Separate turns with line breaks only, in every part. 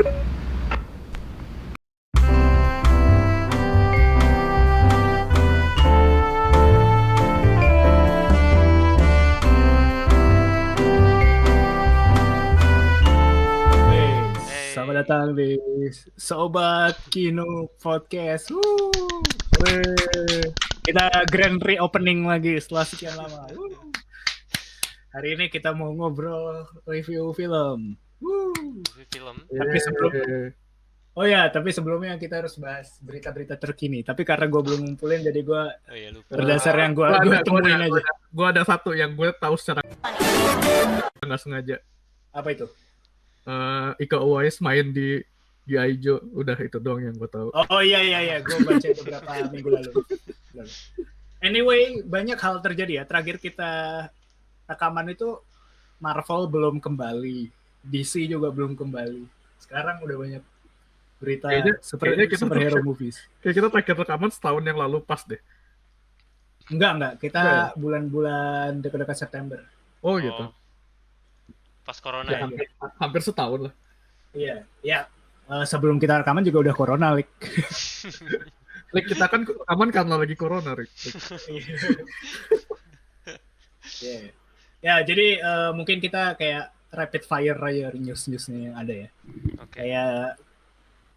Selamat datang di Sobat Kino Podcast. Kita grand reopening lagi setelah sekian lama. Hari ini kita mau ngobrol review film. Tapi sebelumnya kita harus bahas berita-berita terkini. Tapi karena gue belum ngumpulin, jadi gue berdasar yang gue temuin aja.
Gue ada satu yang gue tahu secara nggak sengaja.
Apa itu?
Iko Uwais main di G.I. Joe. Udah itu doang yang gue tahu.
Oh iya, gue baca itu beberapa minggu lalu. Anyway, banyak hal terjadi ya. Terakhir kita rekaman itu Marvel belum kembali, DC juga belum kembali. Sekarang udah banyak berita superhero movies.
Kayak kita terakhir rekaman setahun yang lalu pas deh.
Enggak. Kita bulan-bulan dekat-dekat September.
Oh gitu.
Pas corona
ya. Hampir setahun lah.
Iya. Sebelum kita rekaman juga udah corona, Lik.
Lik, kita kan aman karena lagi corona, Lik.
Yeah. Ya, jadi mungkin kita kayak rapid fire aja news-newsnya yang ada ya.
Okay.
Kayak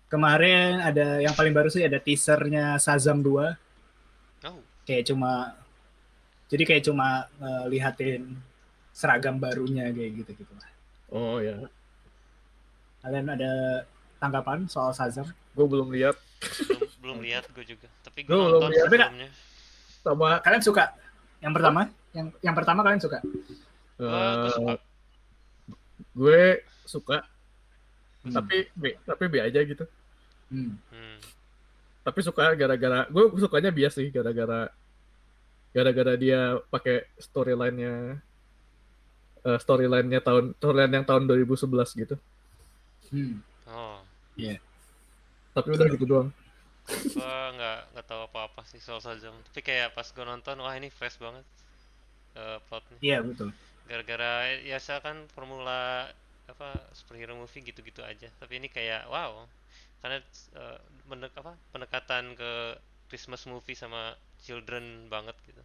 kemarin ada yang paling baru sih ada teasernya Shazam 2.
Oh.
Kayak cuma lihatin seragam barunya kayak gitu lah.
Oh ya.
Kalian ada tanggapan soal Shazam?
Gue belum lihat.
Belum lihat gue juga. Tapi gue
nonton
sebelumnya.
Sama
kalian suka? Yang pertama? Yang pertama kalian suka?
Gue suka.
Gue suka. Tapi B aja gitu. Tapi suka gara-gara gue sukanya bias sih gara-gara dia pakai storyline yang tahun 2011 gitu.
Oh.
Iya. Yeah.
Tapi udah gitu doang.
Gue nggak tahu apa-apa sih soal Shazam. Tapi kayak pas gue nonton, wah ini fresh banget plotnya.
Iya, betul.
Gara-gara ya saya kan formula superhero movie gitu-gitu aja. Tapi ini kayak wow. Karena pendekatan ke Christmas movie sama children banget gitu.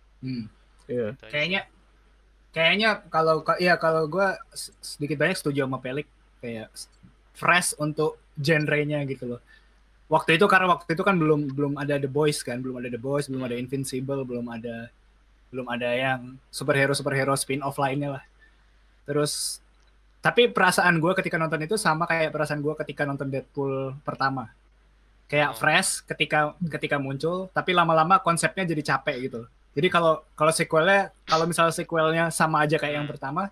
Iya.
Yeah. Kayaknya kalau gue sedikit banyak setuju sama Pelik, kayak fresh untuk genre-nya gitu loh. Waktu itu kan belum ada The Boys kan, belum ada Invincible, belum ada yang superhero spin-off lainnya lah. Terus tapi perasaan gue ketika nonton itu sama kayak perasaan gue ketika nonton Deadpool pertama. Kayak fresh ketika muncul, tapi lama-lama konsepnya jadi capek gitu. Jadi kalau misalnya sequelnya sama aja kayak yang pertama,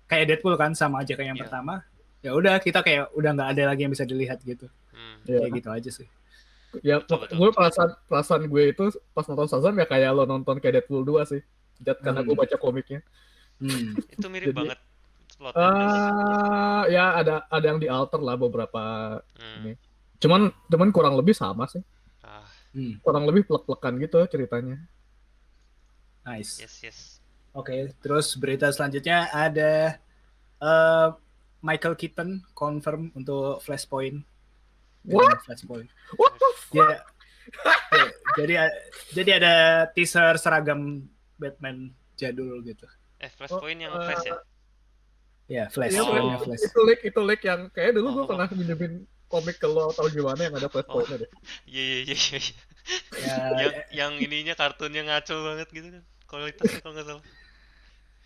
kayak Deadpool kan sama aja kayak yang pertama, ya udah kita kayak udah nggak ada lagi yang bisa dilihat gitu. Kayak gitu aja sih.
Ya, gue perasaan gue itu pas nonton Shazam ya kayak lo nonton kayak Deadpool 2 sih. Karena gue baca komiknya.
Itu mirip banget
plotnya. Ya ada yang dialter lah beberapa ini. Cuman kurang lebih sama sih. Kurang lebih plek-plekan gitu ceritanya.
Nice.
Yes.
Oke, terus berita selanjutnya ada Michael Keaton confirm untuk Flashpoint.
What?
Flashpoint.
What the fuck?
Jadi ada teaser seragam Batman jadul gitu.
Flashpoint yang Flash ya?
Ya, Flash. Flash.
Itu leak yang kayak dulu gue pernah minjemin komik ke lo atau gimana yang ada Flashpoint-nya deh.
Iya. Yang ininya kartunnya ngaco banget gitu kan. Kualitasnya kalau nggak salah.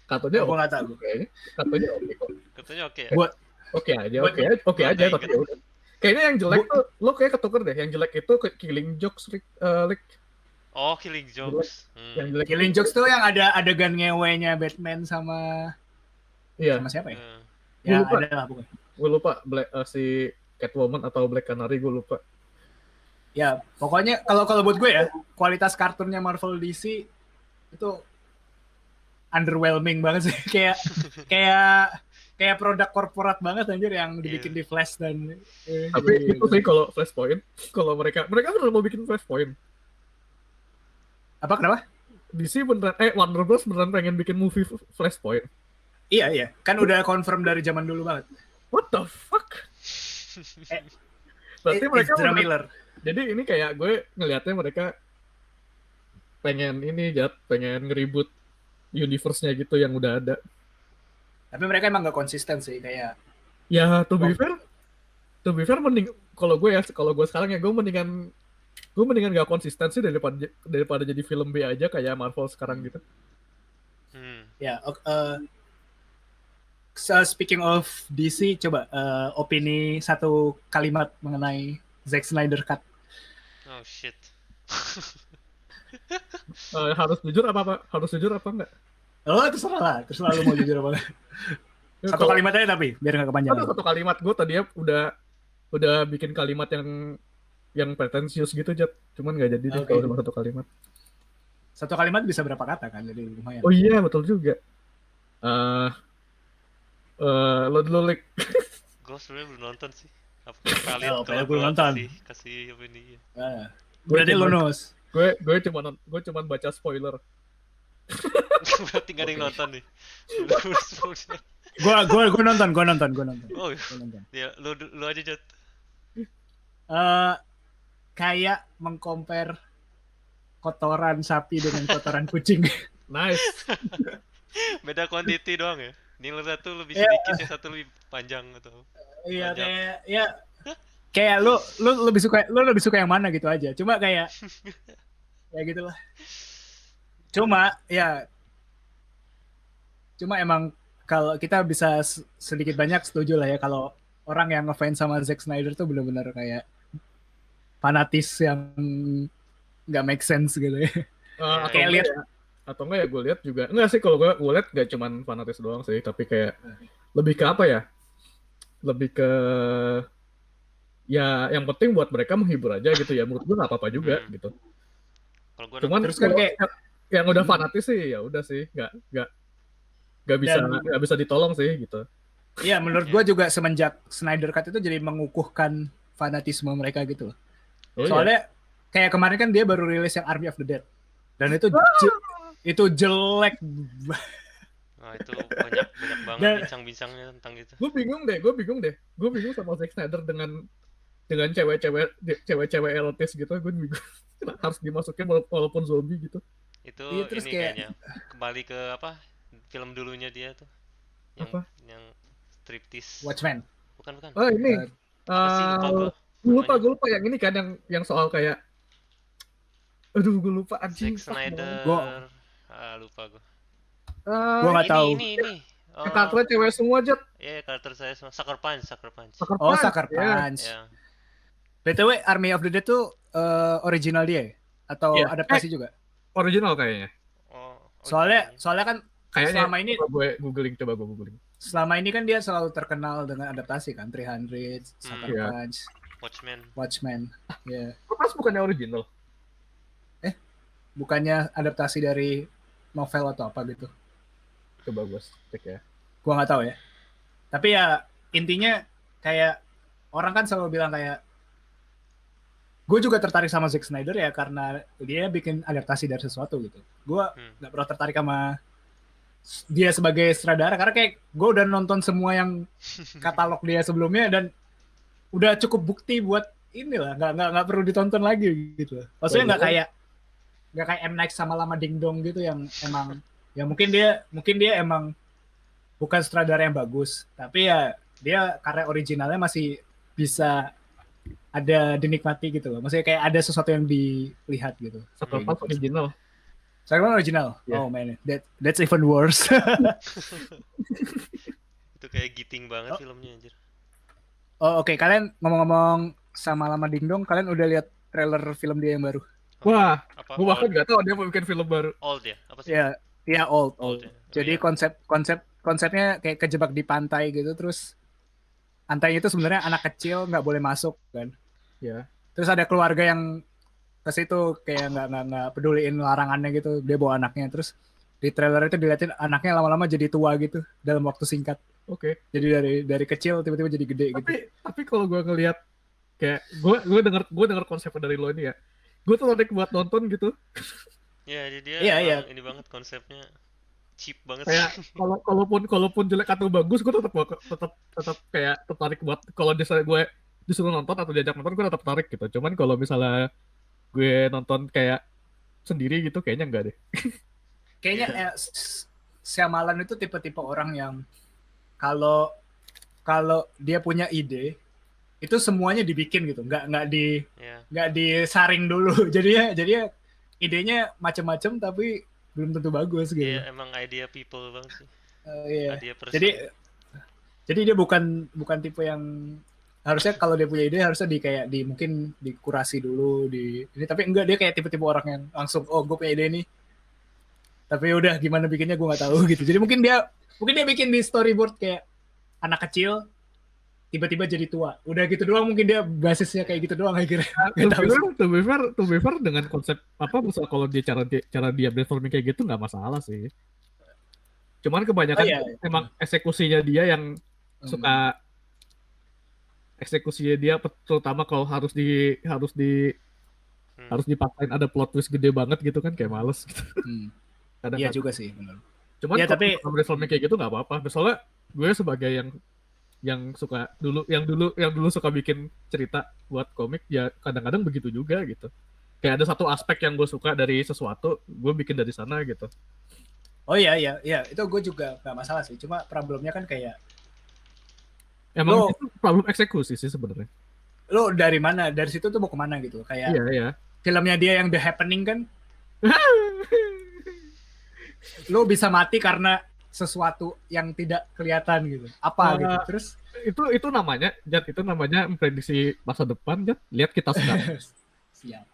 Kartunnya
gue nggak tahu
kayaknya. Kartunnya oke kok.
Kartunnya oke ya?
Oke aja tapi ya udah. Kayaknya yang jelek tuh lo kayak ketuker deh. Yang jelek itu Killing Jokes, Rick.
Oh, Killing Jokes.
Yang jelek
Killing Jokes tuh yang ada adegan ngewenya Batman sama sama siapa ya? Ya ada lah pokoknya.
Gue lupa si Catwoman atau Black Canary, gue lupa.
Ya, pokoknya kalau buat gue ya, kualitas kartunnya Marvel DC itu underwhelming banget sih. kayak produk korporat banget anjir yang dibikin di Flash dan
tapi itu sih kalau Flashpoint, kalau mereka benar mau bikin Flashpoint.
Apa kenapa?
DC beneran Warner Bros beneran pengen bikin movie Flashpoint.
Iya, kan udah confirm dari zaman dulu banget.
What the fuck? Berarti mereka
Ezra Miller.
Jadi ini kayak gue ngelihatnya mereka pengen ngeribut universe-nya gitu yang udah ada.
Tapi mereka emang gak konsisten sih kayak.
Ya to be fair mending kalau gue sekarang ya gue mendingan gak konsisten sih daripada jadi film B aja kayak Marvel sekarang gitu.
Ya, so speaking of DC, coba opini satu kalimat mengenai Zack Snyder Cut.
Oh shit.
Harus jujur apa enggak?
Oh, terserah lu mau jujur apa enggak. Satu kalimat aja tapi biar nggak kepanjangan.
Satu kalimat, gue tadi udah bikin kalimat yang pretensius gitu, Jat. Cuman nggak jadi deh kalau cuma satu kalimat.
Satu kalimat bisa berapa kata kan, jadi lumayan.
Oh iya, betul juga. Lo dulu, Lik.
Gue sebenarnya belum nonton sih. Apakah kalian
kalau belum nonton
kasih apa ini?
Berarti lunus.
Gue cuma baca spoiler.
Berarti gak ada yang nonton nih.
Gue nonton.
Oh iya. Lu aja, Jot.
Kayak mengcompare kotoran sapi dengan kotoran kucing.
Nice.
Beda quantity doang ya. Nilai satu lebih sedikit, yang satu lebih panjang atau.
Iya, kayak lu lebih suka yang mana gitu aja. Cuma kayak ya gitulah. Cuma emang kalau kita bisa sedikit banyak setuju lah ya kalau orang yang ngefans sama Zack Snyder tuh benar-benar kayak fanatis yang nggak make sense gitu ya.
Kayak lihat atau enggak ya gue lihat juga enggak sih, kalau gue lihat nggak cuman fanatis doang sih, tapi kayak lebih ke apa ya, lebih ke ya yang penting buat mereka menghibur aja gitu ya, menurut gue nggak apa-apa juga gitu. Cuman terus kan kayak yang udah fanatis sih ya udah sih nggak bisa ditolong sih gitu.
Iya, menurut gue juga semenjak Snyder Cut itu jadi mengukuhkan fanatisme mereka gitu loh. Soalnya kayak kemarin kan dia baru rilis yang Army of the Dead dan itu jelek.
Itu banyak banget bincang-bincangnya tentang itu.
Gue bingung deh. Gue bingung sama Zack Snyder dengan cewek-cewek erotis gitu. Gue bingung harus dimasukin walaupun zombie gitu.
Itu ini kayaknya kembali ke apa? Film dulunya dia tuh. Yang striptease.
Watchmen.
Bukan.
Oh, ini. Gue lupa yang ini kan yang soal kayak aduh, gue lupa anjing.
Zack Snyder. Lupa gue.
Gue nggak tahu.
Ini.
Karakternya cewek semua, Jat.
Iya, karakter saya semua. Sucker Punch.
Sucker Punch. Yeah. BTW, Army of the Dead tuh original dia ya? Atau adaptasi juga?
Original kayaknya.
Soalnya kan
kayaknya
selama ini
coba gue googling.
Selama ini kan dia selalu terkenal dengan adaptasi kan, 300, Sucker Punch, Watchmen. Ya.
Pas bukannya original?
Bukannya adaptasi dari novel atau apa gitu.
Coba gue cek ya.
Gua nggak tahu ya. Tapi ya intinya kayak orang kan selalu bilang kayak gue juga tertarik sama Zack Snyder ya karena dia bikin adaptasi dari sesuatu gitu. Gue nggak pernah tertarik sama dia sebagai sutradara karena kayak gue udah nonton semua yang katalog dia sebelumnya dan udah cukup bukti buat inilah nggak perlu ditonton lagi gitu. Maksudnya nggak kayak M. Night sama Lama Ding Dong gitu yang emang ya mungkin dia emang bukan sutradara yang bagus, tapi ya dia karya originalnya masih bisa ada dinikmati gitu loh. Maksudnya kayak ada sesuatu yang dilihat gitu.
Sucker Punch original.
Yeah. Oh man, that's even worse.
Itu kayak giting banget filmnya anjir.
Oh oke. Kalian ngomong-ngomong sama Lama Ding Dong, kalian udah lihat trailer film dia yang baru?
Wah, gue bahkan nggak tahu dia mau bikin film baru.
Old ya? Apa sih?
Iya old. Jadi konsepnya kayak kejebak di pantai gitu, terus pantainya itu sebenarnya anak kecil nggak boleh masuk kan?
Ya.
Terus ada keluarga yang ke situ kayak nggak peduliin larangannya gitu, dia bawa anaknya, terus di trailer itu dilihatin anaknya lama-lama jadi tua gitu dalam waktu singkat.
Oke.
Jadi dari kecil tiba-tiba jadi gede gitu.
Tapi kalau gue ngelihat kayak gue denger konsepnya dari lo ini ya, gue tuh tertarik buat nonton gitu.
Ya, jadi dia ini banget konsepnya cheap banget.
Kayak kalaupun jelek atau bagus, gue tetap kayak tertarik buat kalau misalnya disuruh nonton atau diajak nonton gue tetap tertarik gitu. Cuman kalau misalnya gue nonton kayak sendiri gitu kayaknya enggak deh.
Kayaknya Shyamalan itu tipe-tipe orang yang kalau dia punya ide itu semuanya dibikin gitu, nggak disaring dulu. Jadinya idenya macam-macam tapi belum tentu bagus gitu.
Iya, emang idea people banget sih.
Iya. Jadi dia bukan tipe yang harusnya kalau dia punya ide harusnya mungkin dikurasi dulu ini, tapi enggak, dia kayak tipe-tipe orang yang langsung gue punya ide nih. Tapi udah gimana bikinnya gue nggak tahu gitu. Jadi mungkin dia bikin di storyboard kayak anak kecil tiba-tiba jadi tua. Udah gitu doang, mungkin dia basisnya kayak gitu doang akhirnya.
To be fair dengan konsep misal kalau dia cara dia brainstorming kayak gitu nggak masalah sih. Cuman kebanyakan emang eksekusinya dia yang suka eksekusinya dia, terutama kalau harus dipaksain ada plot twist gede banget gitu kan kayak males gitu.
Iya juga sih, benar.
Cuman ya, tapi brainstorming kayak gitu nggak apa-apa. Soalnya gue sebagai yang suka yang dulu suka bikin cerita buat komik, ya kadang-kadang begitu juga gitu. Kayak ada satu aspek yang gue suka dari sesuatu, gue bikin dari sana gitu.
Oh iya, itu gue juga gak masalah sih. Cuma problemnya kan kayak
emang itu problem eksekusi sih sebenarnya.
Lo dari mana? Dari situ tuh mau kemana gitu? Kayak
iya.
Filmnya dia yang The Happening kan, lo bisa mati karena sesuatu yang tidak kelihatan gitu. Apa gitu. Terus
itu namanya memprediksi masa depan, Jat. Lihat kita sekarang.
Siap.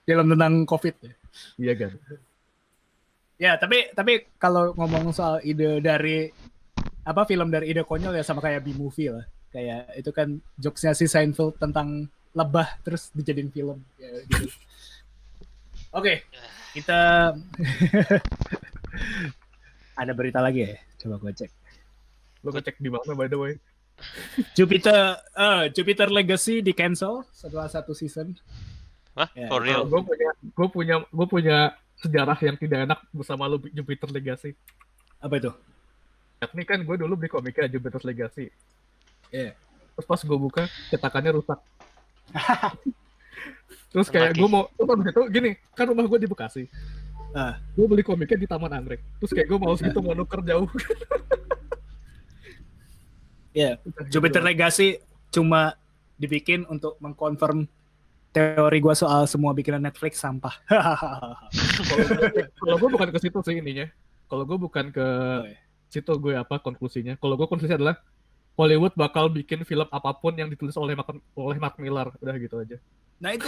Film tentang COVID ya.
Iya kan.
Ya, tapi kalau ngomong soal ide dari film dari ide konyol ya sama kayak B-movie lah. Kayak itu kan jokesnya si Seinfeld tentang lebah terus dijadiin film ya, gitu. Oke, kita ada berita lagi ya? Coba gue cek.
Lo cek di mana by the way?
Jupiter Legacy di cancel setelah 1 season.
Hah? Ya, for real?
Gue punya sejarah yang tidak enak bersama lo Jupiter Legacy.
Apa itu?
Ini kan gue dulu beli komiknya Jupiter Legacy.
Iya.
Terus pas gue buka, cetakannya rusak. Terus kayak gue mau, terus itu gini, kan rumah gue di Bekasi. Gue beli komiknya di Taman Anggrek. Terus kayak gue mau segitu mau nuker jauh.
Iya, Jupiter Legacy cuma dibikin untuk mengkonfirm teori gue soal semua bikinan Netflix sampah.
Kalau gue bukan ke situ sih ininya. Kalau gue bukan ke situ, gue konklusinya. Kalau gue konklusinya adalah Hollywood bakal bikin film apapun yang ditulis oleh Mark Millar. Udah gitu aja.
Nah itu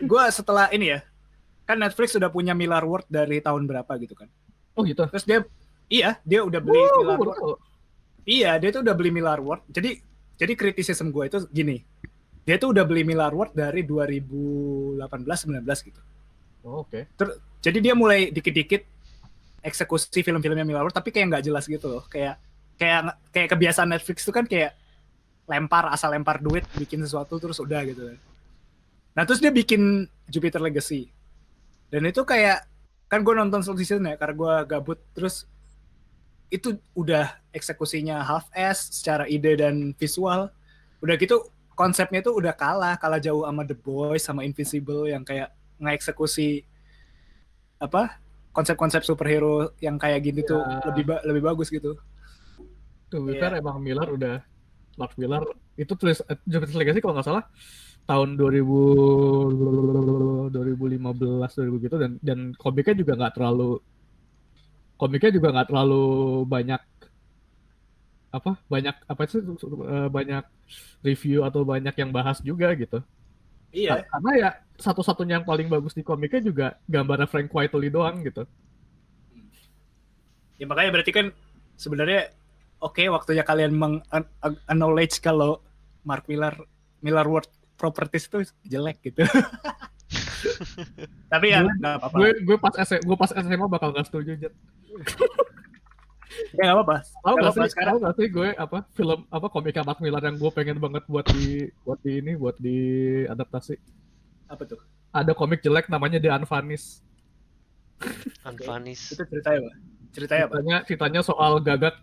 gue setelah ini ya, kan Netflix sudah punya Millar World dari tahun berapa gitu kan.
Oh gitu.
Terus dia udah beli Millar World. Iya, dia tuh udah beli Millar World. Jadi kritisisme gue itu gini. Dia tuh udah beli Millar World dari 2018-19 gitu.
Oh, oke.
Jadi dia mulai dikit-dikit eksekusi film-filmnya Millar World, tapi kayak nggak jelas gitu loh. Kayak kebiasaan Netflix itu kan kayak asal lempar duit, bikin sesuatu terus udah gitu. Nah terus dia bikin Jupiter Legacy. Dan itu kayak, kan gue nonton season ya, karena gue gabut. Terus itu udah eksekusinya half-ass secara ide dan visual. Udah gitu konsepnya itu udah kalah jauh sama The Boys sama Invincible yang kayak ngeksekusi konsep-konsep superhero yang kayak gini tuh lebih bagus gitu.
Tuh Twitter emang Mark Millar itu tulis Jupiter Legacy kalau nggak salah tahun 2015 gitu, dan komiknya juga nggak terlalu banyak banyak review atau banyak yang bahas juga gitu.
Iya.
Karena ya satu-satunya yang paling bagus di komiknya juga gambarnya Frank Whiteley doang gitu.
Ya makanya berarti kan sebenarnya waktunya kalian acknowledge kalau Mark Millar World Properties itu jelek gitu. Tapi ya nggak apa-apa.
Gue pas SMA bakal nggak setuju, Jet.
Ya nggak apa-apa.
Tahu nggak sih gue film komika Mark Millar yang gue pengen banget buat diadaptasi.
Apa tuh?
Ada komik jelek namanya The Unvanished.
Unvanished.
Itu ceritanya apa?
Ceritanya soal gagak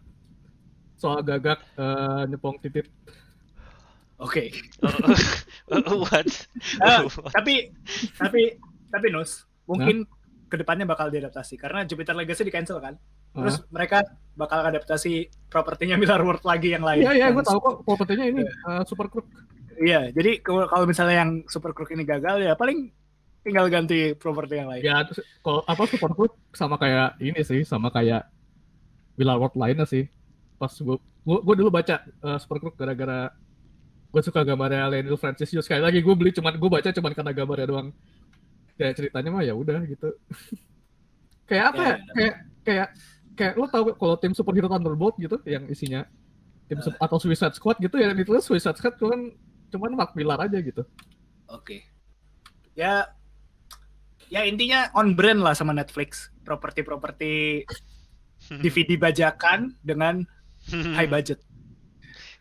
nyepong titit.
Oke.
What?
Eh, tapi Nus, mungkin kedepannya bakal diadaptasi karena Jupiter Legacy di cancel kan. Terus mereka bakal adaptasi propertinya Mirror World lagi yang lain.
Iya, gue tahu kok propertinya ini Super Crook.
Iya, jadi kalau misalnya yang Super Crook ini gagal ya paling tinggal ganti properti yang lain.
Ya, kalau Super Crook sama kayak ini sih, sama kayak Mirror World lainnya sih. Pas gue dulu baca Super Crook gara-gara gue suka gambarnya Lionel Francis Yu. Sekali lagi gue baca cuman karena gambarnya doang. Kayak ceritanya mah ya udah gitu. Kayak apa ya? Kayak lo tau kalau tim superhero Thunderbolt gitu yang isinya tim atau Suicide Squad gitu ya, ditulis Suicide Squad kan cuman Mark Millar aja gitu.
Oke. Ya intinya on brand lah sama Netflix. Properti DVD bajakan dengan high budget.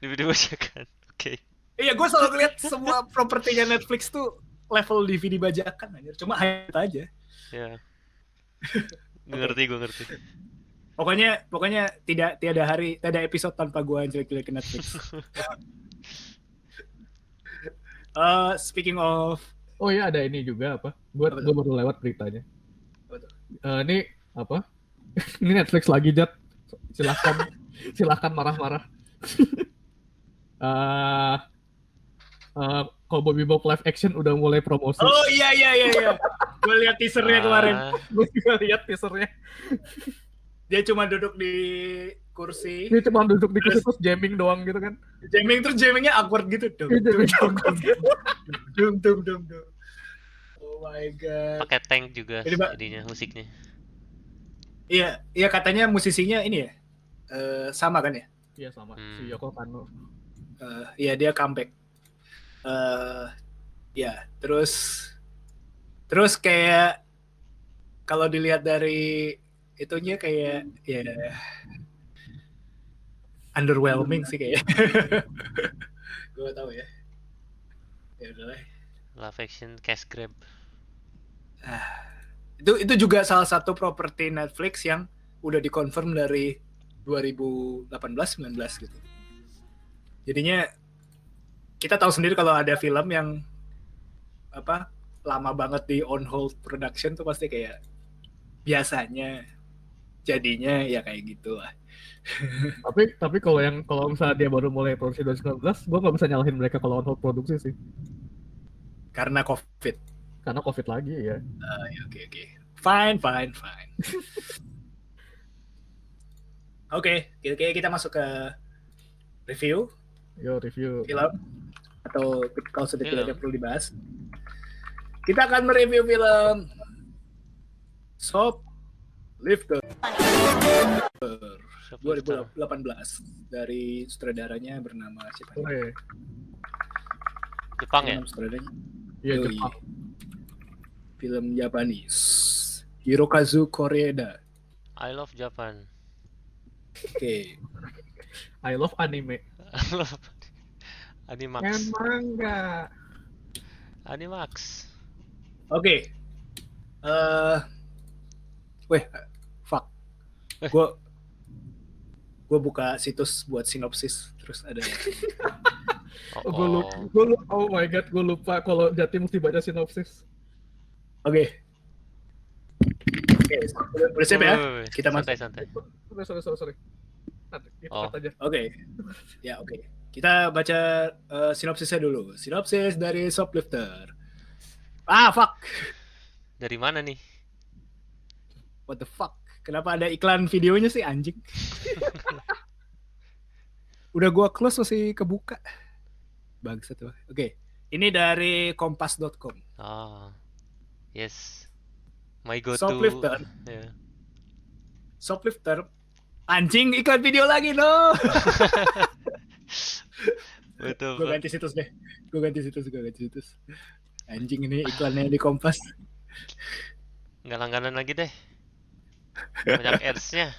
DVD bajakan. Oke.
Iya, gue selalu lihat semua propertinya Netflix tuh level DVD bajakan aja. Cuma high aja.
Ya. Gue ngerti.
Pokoknya tiada episode tanpa gue jelek-jelekin Netflix. Speaking of,
oh iya ada ini juga apa? Gue baru lewat beritanya. Ini apa? Ini Netflix lagi, Jat. Silahkan marah-marah. Cowboy Bebop live action udah mulai promosi.
Oh iya. Gue lihat teasernya kemarin.
Gue juga lihat teasernya.
Dia cuma duduk di kursi.
Dia cuma duduk di kursi terus jamming doang gitu kan.
Jammingnya awkward gitu. Dum. Oh my god.
Pakai tank juga jadinya musiknya.
Iya katanya musisinya ini ya. Sama kan ya?
Iya sama. Si Yoko Kanno.
Iya dia comeback. Ya terus kayak kalau dilihat dari itunya kayak ya underwhelming sih kayak. Gue tahu ya. Ya udahlah.
Live action cash grab.
Itu juga salah satu properti Netflix yang udah dikonfirm dari 2018-19 gitu. Jadinya kita tahu sendiri kalau ada film yang lama banget di on hold production tuh pasti kayak biasanya jadinya ya kayak gitu lah.
tapi kalau misalnya dia baru mulai produksi 2019, gue nggak bisa nyalahin mereka kalau on hold produksi sih.
Karena COVID
lagi ya.
Oke. Fine. Oke, kita masuk ke review.
Yo, review
Film atau kalau sudah tidak ada perlu dibahas. Kita akan mereview film Shoplifter 2018 dari sutradaranya bernama siapa?
Jepang ya?
Sutradaranya?
Iya, Jepang.
Film Japanese. Hirokazu Koreeda.
I love Japan.
Oke.
I love anime.
Animax.
And manga.
Animax.
Oke. Fuck. Gue buka situs buat sinopsis terus ada.
Oh my god, gue lupa kalau Jati mesti baca sinopsis.
Oke, udah siap ya? Kita masuk.
Santai.
Sorry. Aja.
Oke. Kita baca sinopsisnya dulu. Sinopsis dari Shoplifter. Fuck.
Dari mana nih?
What the fuck? Kenapa ada iklan videonya sih anjing? Udah gua close masih kebuka. Bagus tuh. Oke. Ini dari kompas.com.
Yes. My go-to.
Shoplifter.
Yeah.
Shoplifter. Anjing, iklan video lagi no.
Betul.
Gue ganti situs. Anjing ini iklannya di Kompas.
Nggak langganan lagi deh. Banyak ads-nya.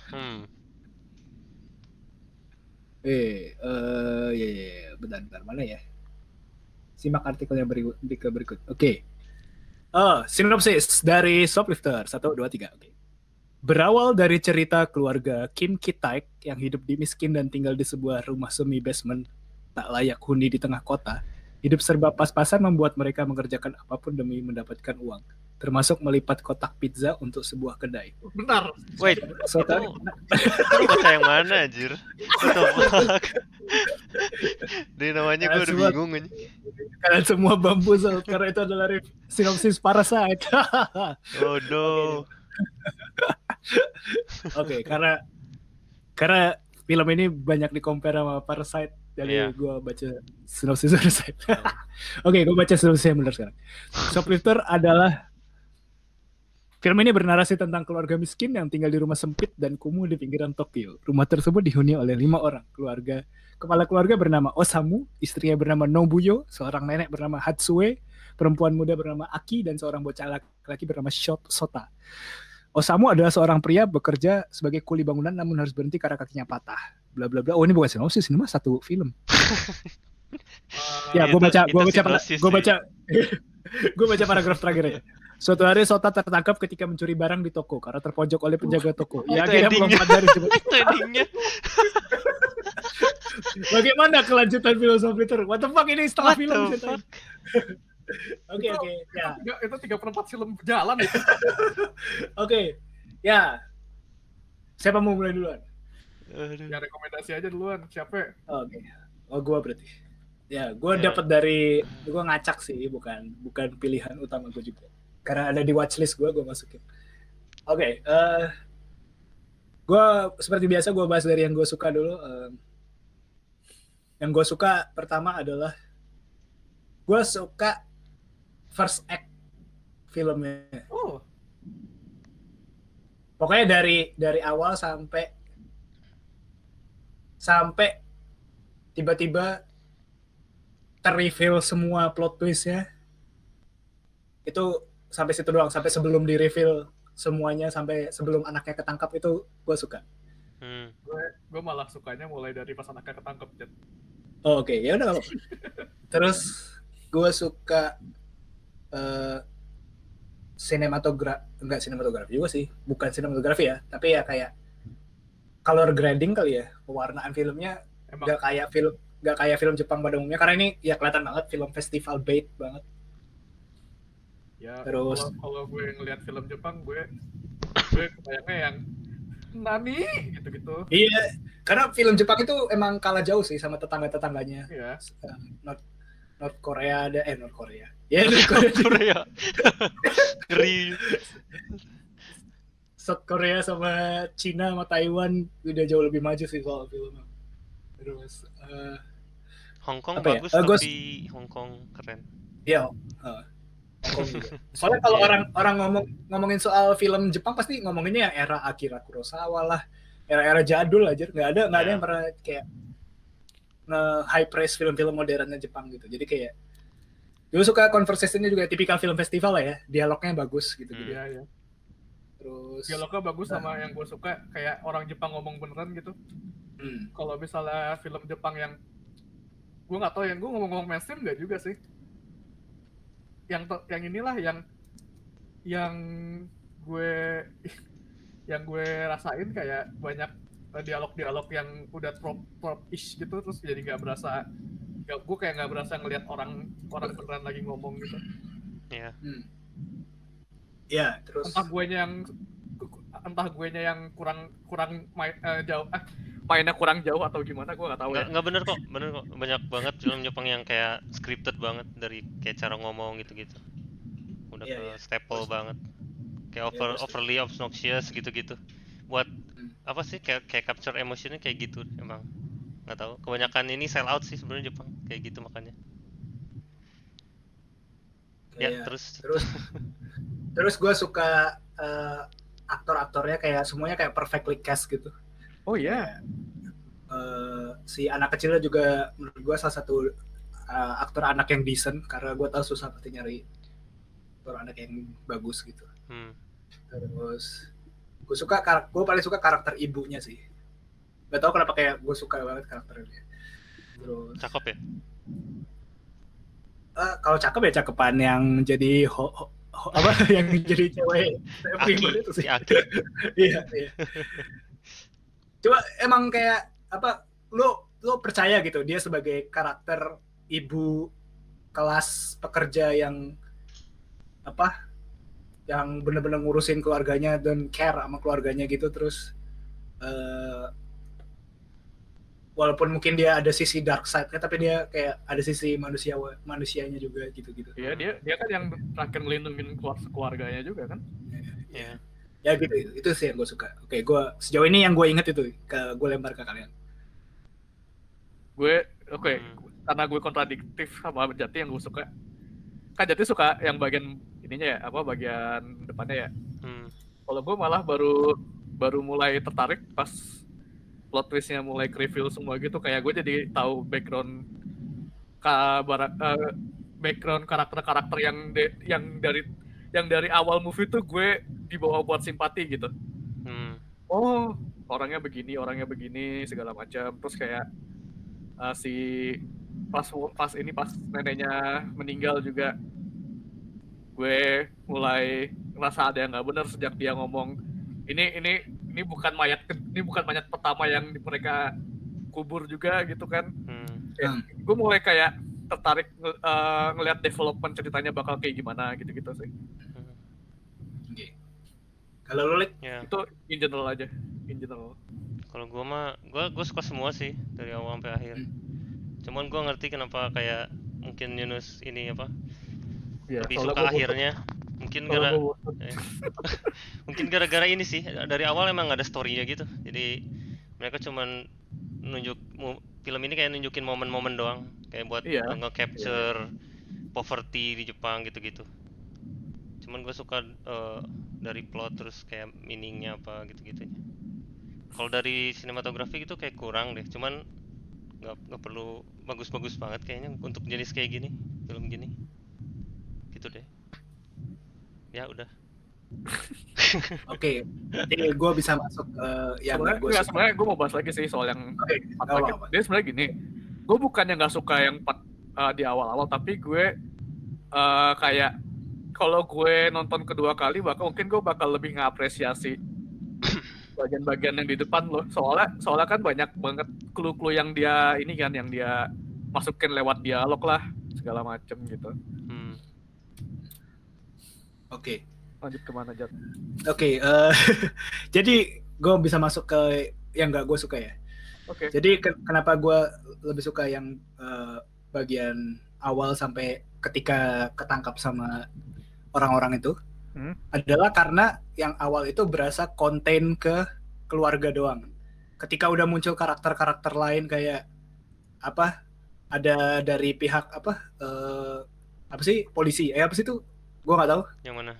Bentar, mana ya? Simak artikelnya berikut. Oke. Sinopsis dari Shoplifter 1, 2, 3. Oke. Berawal dari cerita keluarga Kim Ki-taek yang hidup di miskin dan tinggal di sebuah rumah semi basement tak layak huni di tengah kota, hidup serba pas-pasan membuat mereka mengerjakan apapun demi mendapatkan uang, termasuk melipat kotak pizza untuk sebuah kedai.
Bentar.
Wait,
Saudara,
lu baca yang mana anjir? What the fuck? Dia namanya gue udah
Semua-
bingung aja.
kalian semua bamboozled karena itu adalah sinopsis Parasite.
Oh no.
Oke, karena film ini banyak di-compare sama Parasite, jadi
Iya.
gue baca sinopsis Parasite. Oke, gue baca sinopsisnya benar sekarang. Shoplifter adalah film ini bernarasi tentang keluarga miskin yang tinggal di rumah sempit dan kumuh di pinggiran Tokyo. Rumah tersebut dihuni oleh 5 orang keluarga. Kepala keluarga bernama Osamu, istrinya bernama Nobuyo, seorang nenek bernama Hatsue, perempuan muda bernama Aki, dan seorang bocah laki-laki bernama Sota. Osamu adalah seorang pria bekerja sebagai kuli bangunan namun harus berhenti karena kakinya patah. Bla bla bla. Oh, ini bukan sinopsis, ini mah satu film. Ya, gue baca
sinopsis sih.
gue baca paragraf terakhir aja. Suatu hari Sota tertangkap ketika mencuri barang di toko karena terpojok oleh penjaga toko. Ya,
Itu
akhirnya
endingnya.
melompat dari jembatan.
Itu endingnya.
Bagaimana kelanjutan filosofi Twitter? What the fuck, ini setengah
What
film.
the fuck?
Oke, ya.
Itu 3/4 film berjalan itu.
Oke, ya. Siapa mau mulai duluan?
Aduh.
Ya rekomendasi aja duluan. Siapa?
Oke. Oh, gua berarti. Ya, gua
Ya.
dapat gua ngacak sih, bukan pilihan utama gua juga. Karena ada di watchlist gua masukin. Oke, gua seperti biasa gua bahas dari yang gua suka dulu. Yang gua suka pertama adalah gua suka first act filmnya.
Oh,
Pokoknya dari awal sampai tiba-tiba ter-reveal semua plot twist-nya. Itu sampai situ doang, sampai sebelum di-reveal semuanya, sampai sebelum anaknya ketangkap, itu gue suka.
gue malah sukanya mulai dari pas anaknya ketangkep. Jet.
Oh, oke, ya udah. Terus gue suka enggak sinematografi juga sih, bukan sinematografi ya, tapi ya kayak color grading kali ya, pewarnaan filmnya
Emang
nggak kayak film Jepang pada umumnya, karena ini ya kelihatan banget film festival bait banget.
ya
Terus-
kalau gue ngelihat film Jepang gue kebayangnya yang nani gitu-gitu.
Iya, karena film Jepang itu emang kalah jauh sih sama tetangga-tetangganya.
Iya.
North Korea ada North Korea. Ya, North Korea.
Korea. Ngeri.
South Korea sama Cina sama Taiwan udah jauh lebih maju sih soal film. Terus
Hong Kong
Apa ya?
bagus tapi Hong Kong keren.
ya Hong Kong juga. Soalnya kalau
Iya.
orang ngomongin soal film Jepang pasti ngomonginnya yang era Akira Kurosawa lah, era-era jadul aja. Nggak ada
Ya.
yang pernah kayak high praise film-film modernnya Jepang gitu. Jadi kayak gue suka conversation-nya juga tipikal film festival lah ya, dialognya bagus gitu.
Iya, iya.
Terus
Dialognya bagus sama yang gue suka kayak orang Jepang ngomong beneran gitu. Kalau misalnya film Jepang yang gue nggak tahu, yang gue ngomong mainstream nggak juga sih. Yang inilah yang gue rasain kayak banyak dialog yang udah trop-ish gitu, terus jadi gue kayak nggak berasa ngelihat orang beneran lagi ngomong gitu.
Iya.
ya, terus
Entah guenya yang kurang jauh, mainnya kurang jauh atau gimana, gue nggak tahu ya.
Nggak bener kok. Banyak banget film Jepang yang kayak scripted banget dari kayak cara ngomong gitu-gitu. Udah
Iya,
ke
iya.
staple banget. Kayak
Iya,
overly obnoxious gitu-gitu. Buat apa sih kayak capture emotionnya kayak gitu emang. Nggak tahu. Kebanyakan ini sell out sih sebenarnya Jepang kayak gitu makanya. Ya,
kayak-
terus
terus gue suka aktor-aktornya kayak semuanya kayak perfectly cast gitu.
Oh iya.
Si anak kecilnya juga menurut gue salah satu aktor anak yang decent, karena gue tahu susah pasti nyari aktor anak yang bagus gitu. Terus gue paling suka karakter ibunya sih. Gak tau kenapa kayak gue suka banget karakternya. Terus
cakep ya.
kalau cakep ya cakepan yang jadi yang jadi cewek prima itu
Si
sih.
Aki.
Iya. Coba emang kayak apa, lu lo percaya gitu dia sebagai karakter ibu kelas pekerja yang apa, yang benar-benar ngurusin keluarganya dan care sama keluarganya gitu. Terus walaupun mungkin dia ada sisi dark side-nya, tapi dia kayak ada sisi manusianya juga gitu-gitu.
Iya, dia kan yang terakhir ngelindungin keluarganya juga kan.
Ya.
Ya gitu, itu sih yang gue suka. Oke, gue sejauh ini yang gue inget itu, gue lempar ke kalian.
Karena gue kontradiktif sama Jati yang gue suka. Kan Jati suka yang bagian ininya ya, bagian depannya ya. Kalau gue malah baru mulai tertarik pas plot twist-nya mulai reveal semua gitu, kayak gue jadi tahu background karakter-karakter yang dari awal movie tuh gue dibawa buat simpati gitu. Oh, orangnya begini segala macam. Terus kayak pas neneknya meninggal juga, gue mulai ngerasa ada yang nggak benar sejak dia ngomong ini bukan mayat pertama yang mereka kubur juga gitu kan. Gue mulai kayak tertarik ngelihat development ceritanya bakal kayak gimana gitu-gitu sih.
Kalau lu Lik?
Ya.
Itu in general aja.
Kalau gue mah gue suka semua sih dari awal sampai akhir. Cuman gue ngerti kenapa kayak mungkin Yunus ini lebih suka akhirnya. Mungkin gara-gara ini sih, dari awal emang gak ada story-nya gitu. Jadi mereka cuman film ini kayak nunjukin momen-momen doang, kayak buat nge-capture poverty di Jepang gitu-gitu. Cuman gue suka dari plot terus kayak meaning-nya apa gitu-gitunya. Kalau dari sinematografi itu kayak kurang deh, cuman nggak perlu bagus-bagus banget kayaknya untuk jenis kayak gini, film gini. Gitu deh. Ya udah.
Oke, jadi gue bisa masuk yang
sebenarnya gue mau bahas lagi sih soal yang dia sebenarnya gini, gue bukannya nggak suka yang di awal-awal, tapi gue kayak kalau gue nonton kedua kali mungkin gue bakal lebih ngapresiasi bagian-bagian yang di depan loh, soalnya kan banyak banget clue-clue yang dia masukin lewat dialog lah segala macem gitu.
Oke.
Lanjut kemana, Jat?
Oke, jadi gue bisa masuk ke yang gak gue suka ya.
Oke.
Jadi kenapa gue lebih suka yang bagian awal sampai ketika ketangkap sama orang-orang itu adalah karena yang awal itu berasa konten ke keluarga doang. Ketika udah muncul karakter-karakter lain kayak ada dari pihak polisi, apa sih itu? Gue nggak tahu.
Yang mana?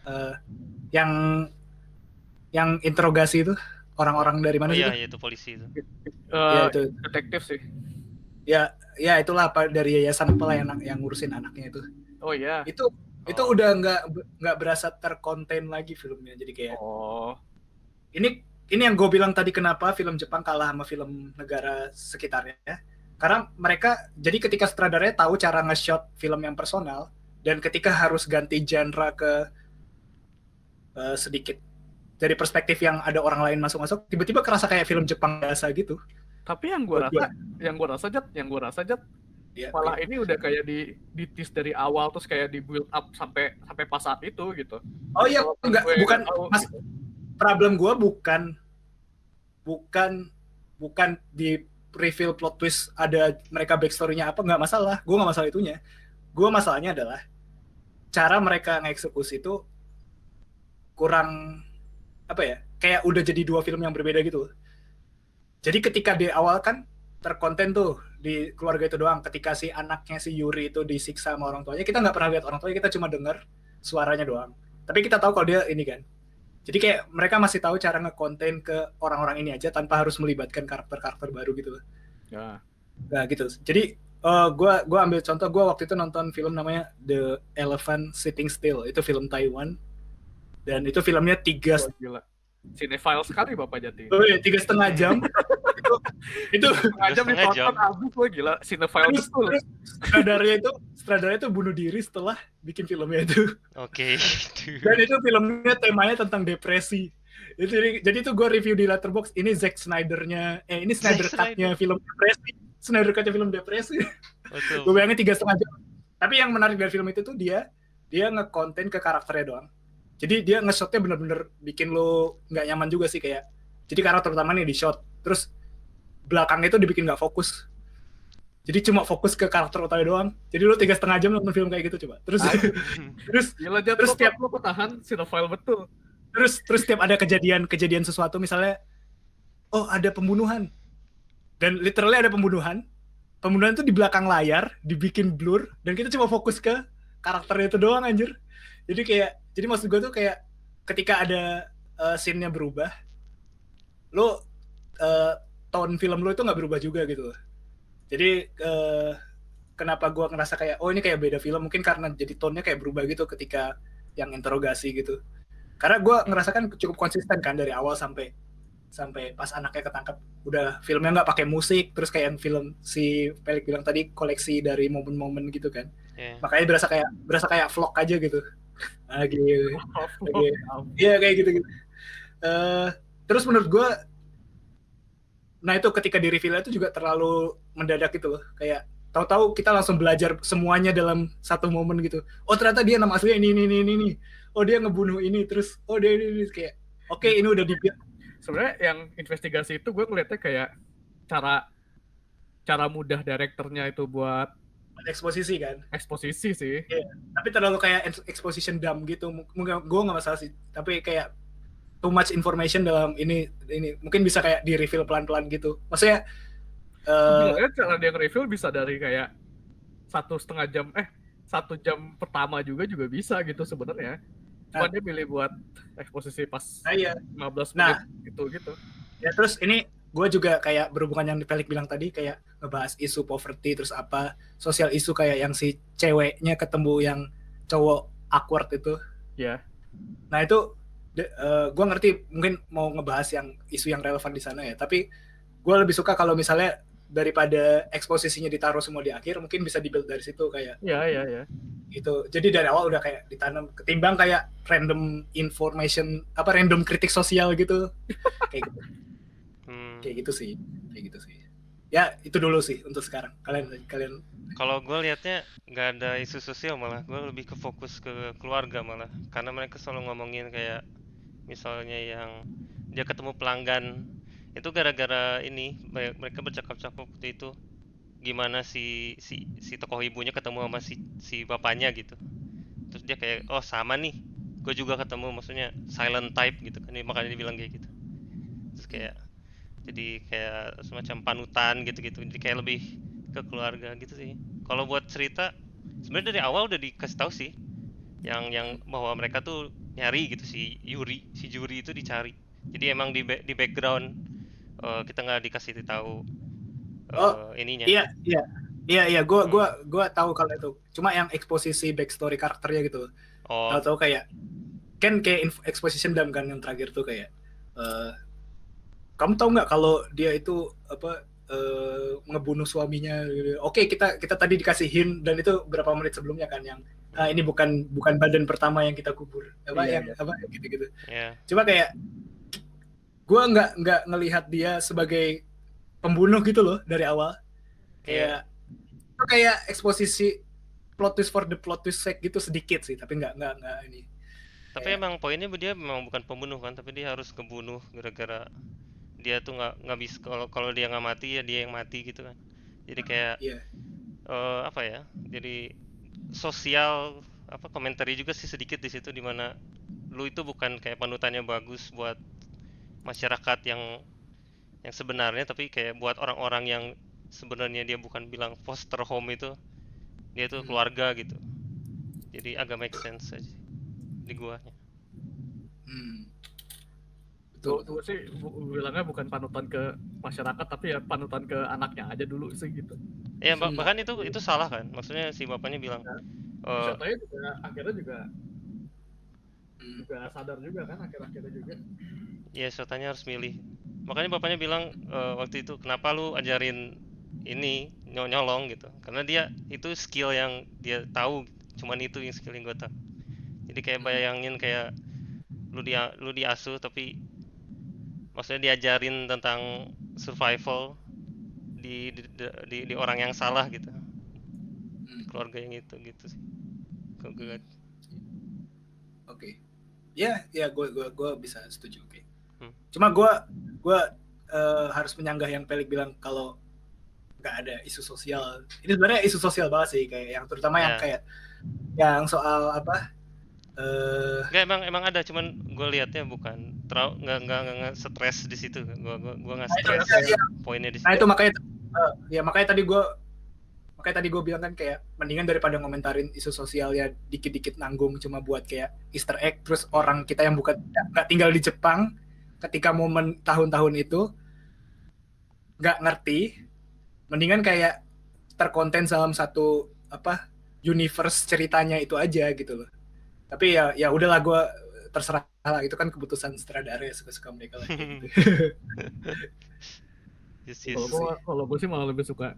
Yang interogasi itu orang-orang dari mana sih?
Iya, itu polisi itu.
Itu detektif sih.
Ya itulah dari yayasan yang ngurusin anaknya itu.
Oh iya.
Itu udah nggak berasa terkonten lagi filmnya, jadi kayak. Ini yang gue bilang tadi kenapa film Jepang kalah sama film negara sekitarnya. Karena mereka jadi ketika sutradaranya tahu cara nge-shot film yang personal. Dan ketika harus ganti genre ke sedikit dari perspektif yang ada orang lain masuk-masuk, tiba-tiba kerasa kayak film Jepang biasa gitu.
Tapi yang gue rasa Jat, malah ini udah kayak di tease dari awal terus kayak di build up sampai pas saat itu gitu.
Oh iya, bukan mas. Problem gue bukan di reveal plot twist ada mereka backstory-nya apa, nggak masalah. Gue nggak masalah itunya. Gue masalahnya adalah cara mereka nge-eksekusi itu kurang kayak udah jadi dua film yang berbeda gitu. Jadi ketika di awal kan terkonten tuh di keluarga itu doang, ketika si anaknya si Yuri itu disiksa sama orang tuanya, kita nggak pernah lihat orang tuanya, kita cuma dengar suaranya doang. Tapi kita tahu kalau dia ini kan. Jadi kayak mereka masih tahu cara nge-konten ke orang-orang ini aja tanpa harus melibatkan karakter-karakter baru gitu.
Ya.
Nah gitu. Jadi gue ambil contoh, gue waktu itu nonton film namanya The Elephant Sitting Still, itu film Taiwan, dan itu filmnya 3
Cinephile sekali Bapak Jati.
Oh iya, 3,5 jam. itu
3,5 jam ditonton habis lo, gila. Cinephile betul.
Sutradaranya itu bunuh diri setelah bikin filmnya itu.
Oke.
Dan itu filmnya temanya tentang depresi. Jadi itu gue review di Letterboxd, ini Zack Snyder-nya, ini Snyder Cut-nya film depresi. Snyder Cut film depresi.
Betul.
Gue bayangin 3,5 jam. Tapi yang menarik dari film itu tuh dia nge-contain ke karakternya doang. Jadi dia nge-shotnya bener-bener bikin lo nggak nyaman juga sih kayak. Jadi karakter utamanya di shot, terus belakangnya itu dibikin nggak fokus. Jadi cuma fokus ke karakter utamanya doang. Jadi lo 3,5 jam nonton film kayak gitu coba. Terus
Gila Jat,
terus tiap
lo ketahan cinephile betul.
terus tiap ada kejadian sesuatu misalnya, oh ada pembunuhan, dan literally ada pembunuhan itu di belakang layar dibikin blur dan kita cuma fokus ke karakternya itu doang anjir. Jadi maksud gue tuh kayak ketika ada scene-nya berubah, lo tone film lo itu nggak berubah juga gitu. Jadi kenapa gue ngerasa kayak oh ini kayak beda film, mungkin karena jadi tone-nya kayak berubah gitu ketika yang interogasi gitu. Karena gue ngerasakan cukup konsisten kan dari awal sampai pas anaknya ketangkap, udah filmnya nggak pakai musik, terus kayak yang film si Pelik bilang tadi koleksi dari momen-momen gitu kan. Makanya berasa kayak vlog aja gitu. Iya kayak gitu. Terus menurut gue, nah itu ketika di reveal itu juga terlalu mendadak gitu loh, kayak tahu-tahu kita langsung belajar semuanya dalam satu momen gitu. Oh ternyata dia nama aslinya ini. Oh dia ngebunuh ini, terus oh dia ini kayak oke, ini udah dibuat.
Sebenarnya yang investigasi itu gue ngeliatnya kayak cara mudah direkturnya itu buat
eksposisi kan.
Eksposisi sih.
Yeah. Tapi terlalu kayak exposition dumb gitu. Gue nggak masalah sih. Tapi kayak too much information dalam ini mungkin bisa kayak di reveal pelan-pelan gitu. Maksudnya
cara dia nge-reveal bisa dari kayak 1,5 jam 1 jam pertama juga bisa gitu sebenarnya. Cuma dia pilih buat eksposisi pas 15 menit gitu.
Ya terus ini gue juga kayak berhubungan yang Felix bilang tadi, kayak ngebahas isu poverty, terus apa sosial isu kayak yang si ceweknya ketemu yang cowok awkward itu.
Ya.
Nah itu gue ngerti mungkin mau ngebahas yang isu yang relevan di sana ya, tapi gue lebih suka kalau misalnya daripada eksposisinya ditaruh semua di akhir, mungkin bisa dibuild dari situ kayak.
Ya.
Gitu. Jadi dari awal udah kayak ditanam, ketimbang kayak random information random kritik sosial gitu. Kayak gitu. Kayak gitu sih. Ya itu dulu sih untuk sekarang. Kalian
kalau gue liatnya nggak ada isu sosial, malah gue lebih ke fokus ke keluarga malah, karena mereka selalu ngomongin kayak misalnya yang dia ketemu pelanggan itu gara-gara ini mereka bercakap-cakap waktu itu gimana si tokoh ibunya ketemu sama si bapaknya gitu, terus dia kayak oh sama nih, gue juga ketemu, maksudnya silent type gitu kan, makanya dia bilang kayak gitu. Terus kayak jadi kayak semacam panutan gitu, jadi kayak lebih ke keluarga gitu sih. Kalau buat cerita sebenarnya dari awal udah dikasih tahu sih yang bahwa mereka tuh nyari gitu, si Juri itu dicari, jadi emang di background kita nggak dikasih tahu ininya.
Iya, gue tahu kalau itu. Cuma yang eksposisi backstory karakternya gitu. Tahu kayak kan kayak exposition dumb kan yang terakhir tuh kayak kamu tahu nggak kalau dia itu ngebunuh suaminya. Oke, kita tadi dikasih hint, dan itu berapa menit sebelumnya kan yang ini bukan badan pertama yang kita kubur. Gitu.
Yeah.
Cuma kayak gue nggak ngelihat dia sebagai pembunuh gitu loh dari awal. Kayak eksposisi plot twist for the plot twist sake gitu sedikit sih, tapi nggak ini.
Tapi emang poinnya dia memang bukan pembunuh kan, tapi dia harus kebunuh gara-gara dia tuh nggak bisa, kalau dia nggak mati ya dia yang mati gitu kan. Jadi kayak jadi sosial komentari juga sih sedikit di situ, dimana lu itu bukan kayak panutannya bagus buat masyarakat yang sebenarnya, tapi kayak buat orang-orang yang sebenarnya dia bukan bilang foster home itu, dia tuh keluarga gitu. Jadi agak make sense aja di guanya.
Betul sih, bilangnya bukan panutan ke masyarakat, tapi ya panutan ke anaknya aja dulu sih gitu.
Ya bahkan itu salah kan, maksudnya si bapaknya bilang
Syotanya juga akhirnya juga sadar juga kan akhir-akhirnya juga.
Iya, Syotanya harus milih. Makanya bapaknya bilang waktu itu, kenapa lu ajarin ini nyolong gitu, karena dia itu skill yang dia tahu, cuman itu yang skill yang gue tahu. Jadi kayak bayangin kayak lu diasuh, tapi maksudnya diajarin tentang survival di orang yang salah gitu, keluarga yang itu gitu sih. Gue
Oke. Ya, gue bisa setuju. Oke.
Hmm.
Cuma gue harus menyanggah yang Pelik bilang kalau nggak ada isu sosial. Ini sebenarnya isu sosial banget sih, kayak yang terutama yang
Ya.
kayak yang soal apa?
Nggak, emang ada, cuman gue liatnya bukan nggak stres di situ. Gue nggak stres poinnya di situ.
Nah itu makanya tadi gue bilang kan kayak mendingan daripada ngomentarin isu sosial ya dikit-dikit nanggung cuma buat kayak Easter egg, terus orang kita yang bukan nggak tinggal di Jepang ketika momen tahun-tahun itu nggak ngerti, mendingan kayak terkonten dalam satu apa universe ceritanya itu aja gitu loh. Tapi ya udahlah, gue terserah lah, itu kan keputusan sutradara ya, suka-suka mereka lah gitu.
Yes.
Kalau gue sih malah lebih suka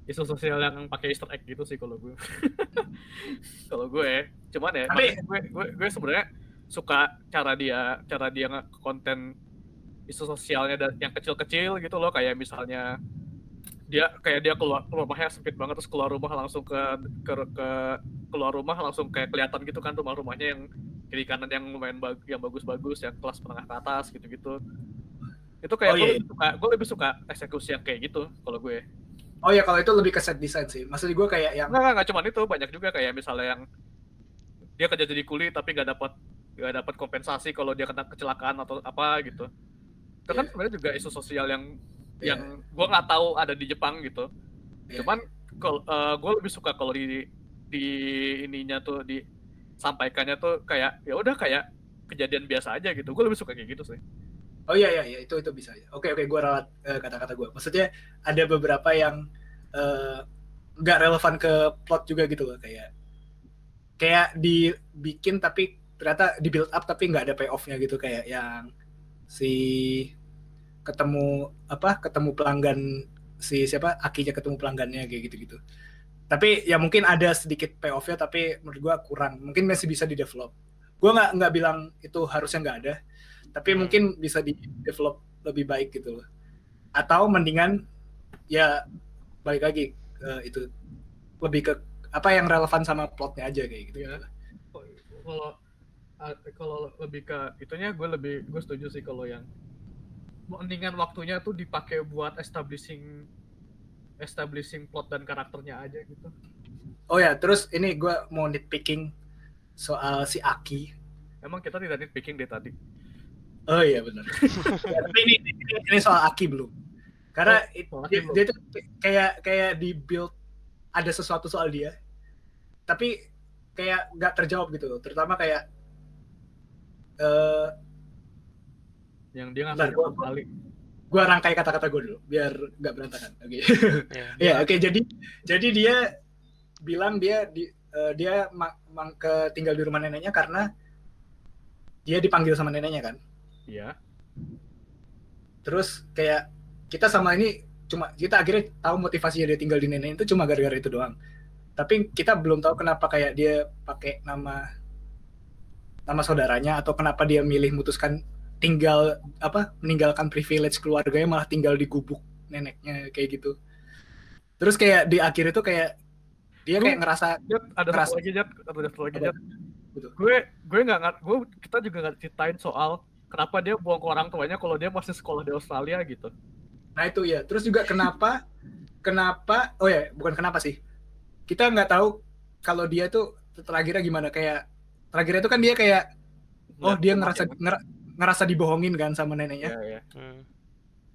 isu sosial yang pakai Easter egg gitu sih kalau gue. Kalau gue, cuman ya,
Tapi
gue sebenarnya suka cara dia konten isu sosialnya yang kecil-kecil gitu loh, kayak misalnya dia keluar rumahnya sempit banget, terus keluar rumah langsung ke keluar rumah langsung kayak kelihatan gitu kan rumahnya yang kiri kanan yang lumayan yang bagus-bagus, yang kelas menengah ke atas gitu-gitu. Itu kayak gue lebih suka eksekusi yang kayak gitu kalau gue.
Oh ya, kalau itu lebih ke set design sih. Maksud gue kayak yang
nggak cuma itu, banyak juga kayak misalnya yang dia kerja jadi kuli tapi nggak dapat kompensasi kalau dia kena kecelakaan atau apa gitu. Itu kan sebenarnya juga isu sosial yang gue nggak tahu ada di Jepang gitu. Cuman gue lebih suka kalau di ininya tuh disampaikannya tuh kayak ya udah kayak kejadian biasa aja gitu. Gue lebih suka kayak gitu sih.
Oh iya itu bisa ya. Oke, gue ralat kata-kata gue. Maksudnya ada beberapa yang nggak relevan ke plot juga gitu loh, kayak dibikin tapi ternyata di build up tapi nggak ada payoff-nya gitu, kayak yang si ketemu pelanggan, si siapa Akinya ketemu pelanggannya kayak gitu-gitu. Tapi ya mungkin ada sedikit payoff-nya, tapi menurut gue kurang. Mungkin masih bisa di develop. Gue nggak bilang itu harusnya nggak ada, tapi mungkin bisa di develop lebih baik gitu loh. Atau mendingan ya balik lagi itu lebih ke apa yang relevan sama plotnya aja kayak gitu ya.
Kalau lebih ke itunya gue setuju sih kalau yang mendingan waktunya tuh dipakai buat establishing plot dan karakternya aja gitu.
Oh ya, terus ini gue mau nitpicking soal si Aki.
Emang kita tidak nitpicking deh tadi.
Oh iya benar. Ya, tapi ini soal Aki belum. Karena dia tuh kayak di build ada sesuatu soal dia, tapi kayak nggak terjawab gitu. Terutama kayak
yang dia ngasih kali.
Gue rangkai kata-kata gue dulu biar nggak berantakan. Oke. Oke. Jadi dia bilang dia tinggal di rumah neneknya karena dia dipanggil sama neneknya kan.
Iya.
Terus kayak kita akhirnya tahu motivasinya dia tinggal di nenek itu cuma gara-gara itu doang. Tapi kita belum tahu kenapa kayak dia pakai nama saudaranya, atau kenapa dia mutuskan meninggalkan privilege keluarganya malah tinggal di gubuk neneknya kayak gitu. Terus kayak di akhir itu kayak dia kayak ngerasa
ada satu lagi Jat. Kita juga nggak ceritain soal kenapa dia buang ke orang tuanya kalau dia masih sekolah di Australia gitu.
Nah itu ya. Terus juga kenapa? Oh ya, bukan kenapa sih. Kita nggak tahu kalau dia tuh terakhirnya gimana. Kayak terakhirnya itu kan dia kayak dia ngerasa dibohongin kan sama neneknya.
Iya.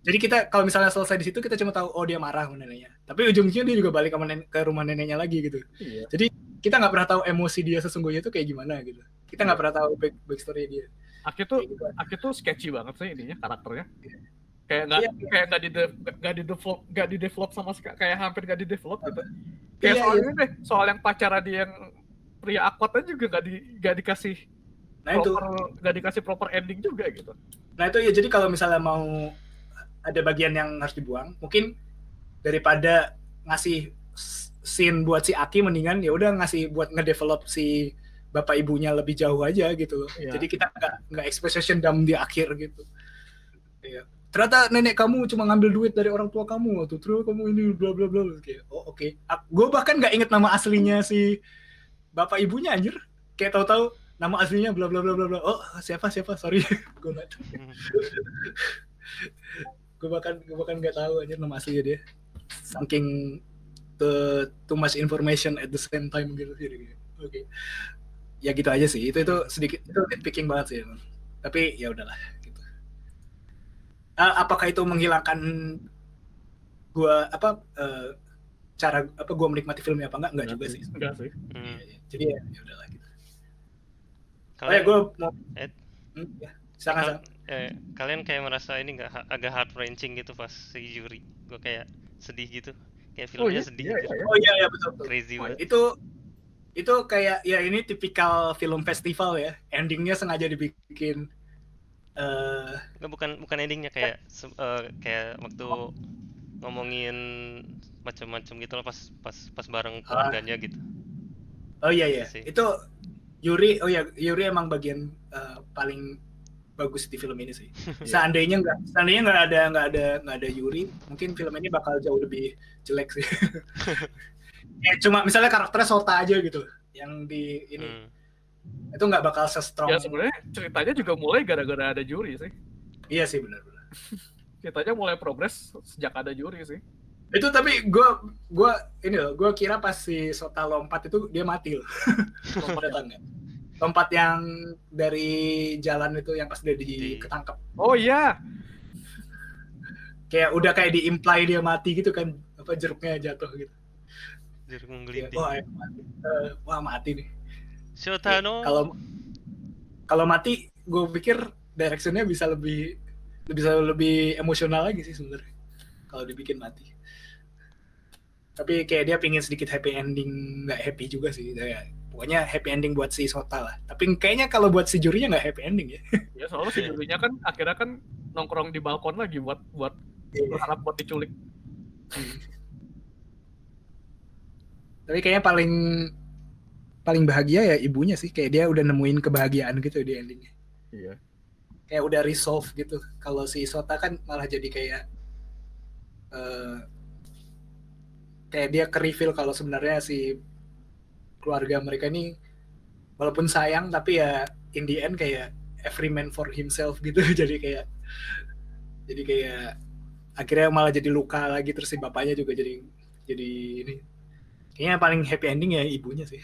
Jadi kita kalau misalnya selesai di situ kita cuma tahu dia marah sama neneknya. Tapi ujungnya dia juga balik ke rumah neneknya lagi gitu.
Iya.
Jadi kita nggak pernah tahu emosi dia sesungguhnya itu kayak gimana gitu. Kita nggak pernah tahu backstory dia.
Aki tuh sketchy banget sih ininya, karakternya. Kayak nggak di develop sama sekali, kayak hampir nggak di develop gitu. Kayak soal ini deh, soal yang pacaran dia yang pria awkward aja juga nggak dikasih. Nggak dikasih proper ending juga gitu.
Nah itu ya, jadi kalau misalnya mau ada bagian yang harus dibuang, mungkin daripada ngasih scene buat si Aki, mendingan ya udah ngasih buat ngedevelop si bapak ibunya lebih jauh aja gitu loh. Iya. Jadi kita nggak exposition dump di akhir gitu. Iya. ternyata nenek kamu cuma ngambil duit dari orang tua kamu tuh, terus kamu ini bla bla bla. Kayak, oh oke. Gue bahkan nggak inget nama aslinya si bapak ibunya anjir. Kayak tahu-tahu nama aslinya bla bla bla bla bla. Oh siapa sorry, gue nggak tahu. gue bahkan nggak tahu anjir nama aslinya dia. Saking too much information at the same time gitu. Oke. Ya gitu aja sih. Itu sedikit itu nitpicking banget sih. Emang. Tapi ya udahlah gitu. Apakah itu menghilangkan gua cara gua menikmati filmnya apa enggak juga sih.
Enggak sih.
Jadi ya udahlah gitu.
Kalian,
gua mau ya,
kalian kayak merasa ini nggak agak heart wrenching gitu pas si juri, gue kayak sedih gitu, kayak filmnya sedih gitu.
Oh iya betul.
Crazy banget.
Itu kayak ya ini tipikal film festival ya, endingnya sengaja dibikin
Nggak, bukan endingnya, kayak kayak waktu ngomongin macam-macam gitu loh pas bareng keluarganya gitu.
Oh iya.
Sih.
Itu Yuri emang bagian paling bagus di film ini sih. Seandainya nggak ada Yuri, mungkin film ini bakal jauh lebih jelek sih. Ya, cuma misalnya karakternya Sota aja gitu, yang di ini itu nggak bakal se-strong.
Ya sebenarnya ceritanya juga mulai gara-gara ada juri sih.
Iya sih benar.
Ceritanya mulai progres sejak ada juri sih.
Itu tapi gue kira pas si Sota lompat itu dia mati loh. Lompat yang dari jalan itu yang pas dia ketangkep.
Oh iya.
Kayak udah kayak di-imply dia mati gitu kan, apa jeruknya jatuh gitu.
Jeruk menggelinding.
Wah mati nih.
Shotano.
Kalau mati, gue pikir directionnya bisa lebih emosional lagi sih sebenarnya. Kalau dibikin mati. Tapi kayak dia pingin sedikit happy ending, nggak happy juga sih. Ya, pokoknya happy ending buat si Sota lah. Tapi kayaknya kalau buat si jurinya nggak happy ending ya.
Ya soalnya si jurinya kan akhirnya kan nongkrong di balkon lagi buat berharap buat diculik.
Tapi kayaknya paling bahagia ya ibunya sih. Kayak dia udah nemuin kebahagiaan gitu di endingnya.
Iya.
Kayak udah resolve gitu. Kalau si Sota kan malah jadi kayak dia ke-reveal kalau sebenarnya si keluarga mereka ini walaupun sayang tapi ya in the end kayak every man for himself gitu. jadi kayak akhirnya malah jadi luka lagi, terus si bapaknya juga jadi ini. Kayaknya paling happy ending ya ibunya sih.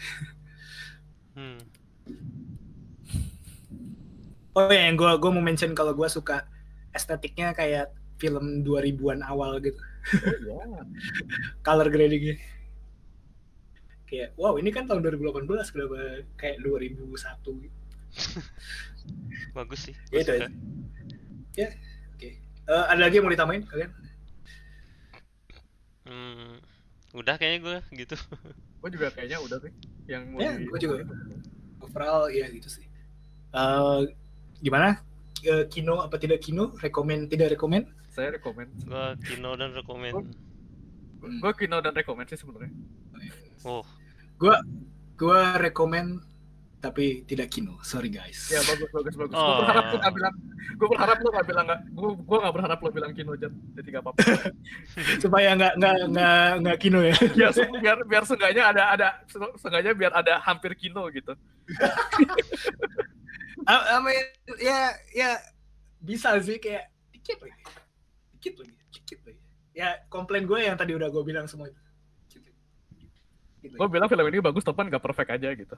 Oh ya, yang gue mau mention kalau gue suka estetiknya kayak film 2000-an awal gitu.
Oh, ya.
Color gradingnya. Kayak, wow ini kan tahun 2018, kenapa kayak 2001 gitu.
Bagus sih.
Ya, itu aja. Ya, oke. Ada lagi yang mau ditambahin kalian?
Udah kayaknya gue gitu.
Gue juga kayaknya udah sih. Yang mau
gue juga. Overall ya gitu sih. Gimana? Kino apa tidak Kino? Rekomen tidak rekomen?
Saya rekomen.
Gue Kino dan rekomen.
Gue Kino dan rekomen sih sebenarnya.
Oh.
Gue rekomen tapi tidak Kino. Sorry guys.
Ya bagus.
Oh.
Gue berharap lo nggak bilang nggak. Gue nggak berharap lo bilang Kino jadi nggak apa-apa.
Supaya nggak Kino ya.
Ya biar seenggaknya seenggaknya biar ada hampir Kino gitu.
I mean, ya bisa sih kayak dikit lagi. Ya komplain gue yang tadi udah gue bilang semua itu.
Gue bilang film ini bagus tapi nggak perfect aja gitu.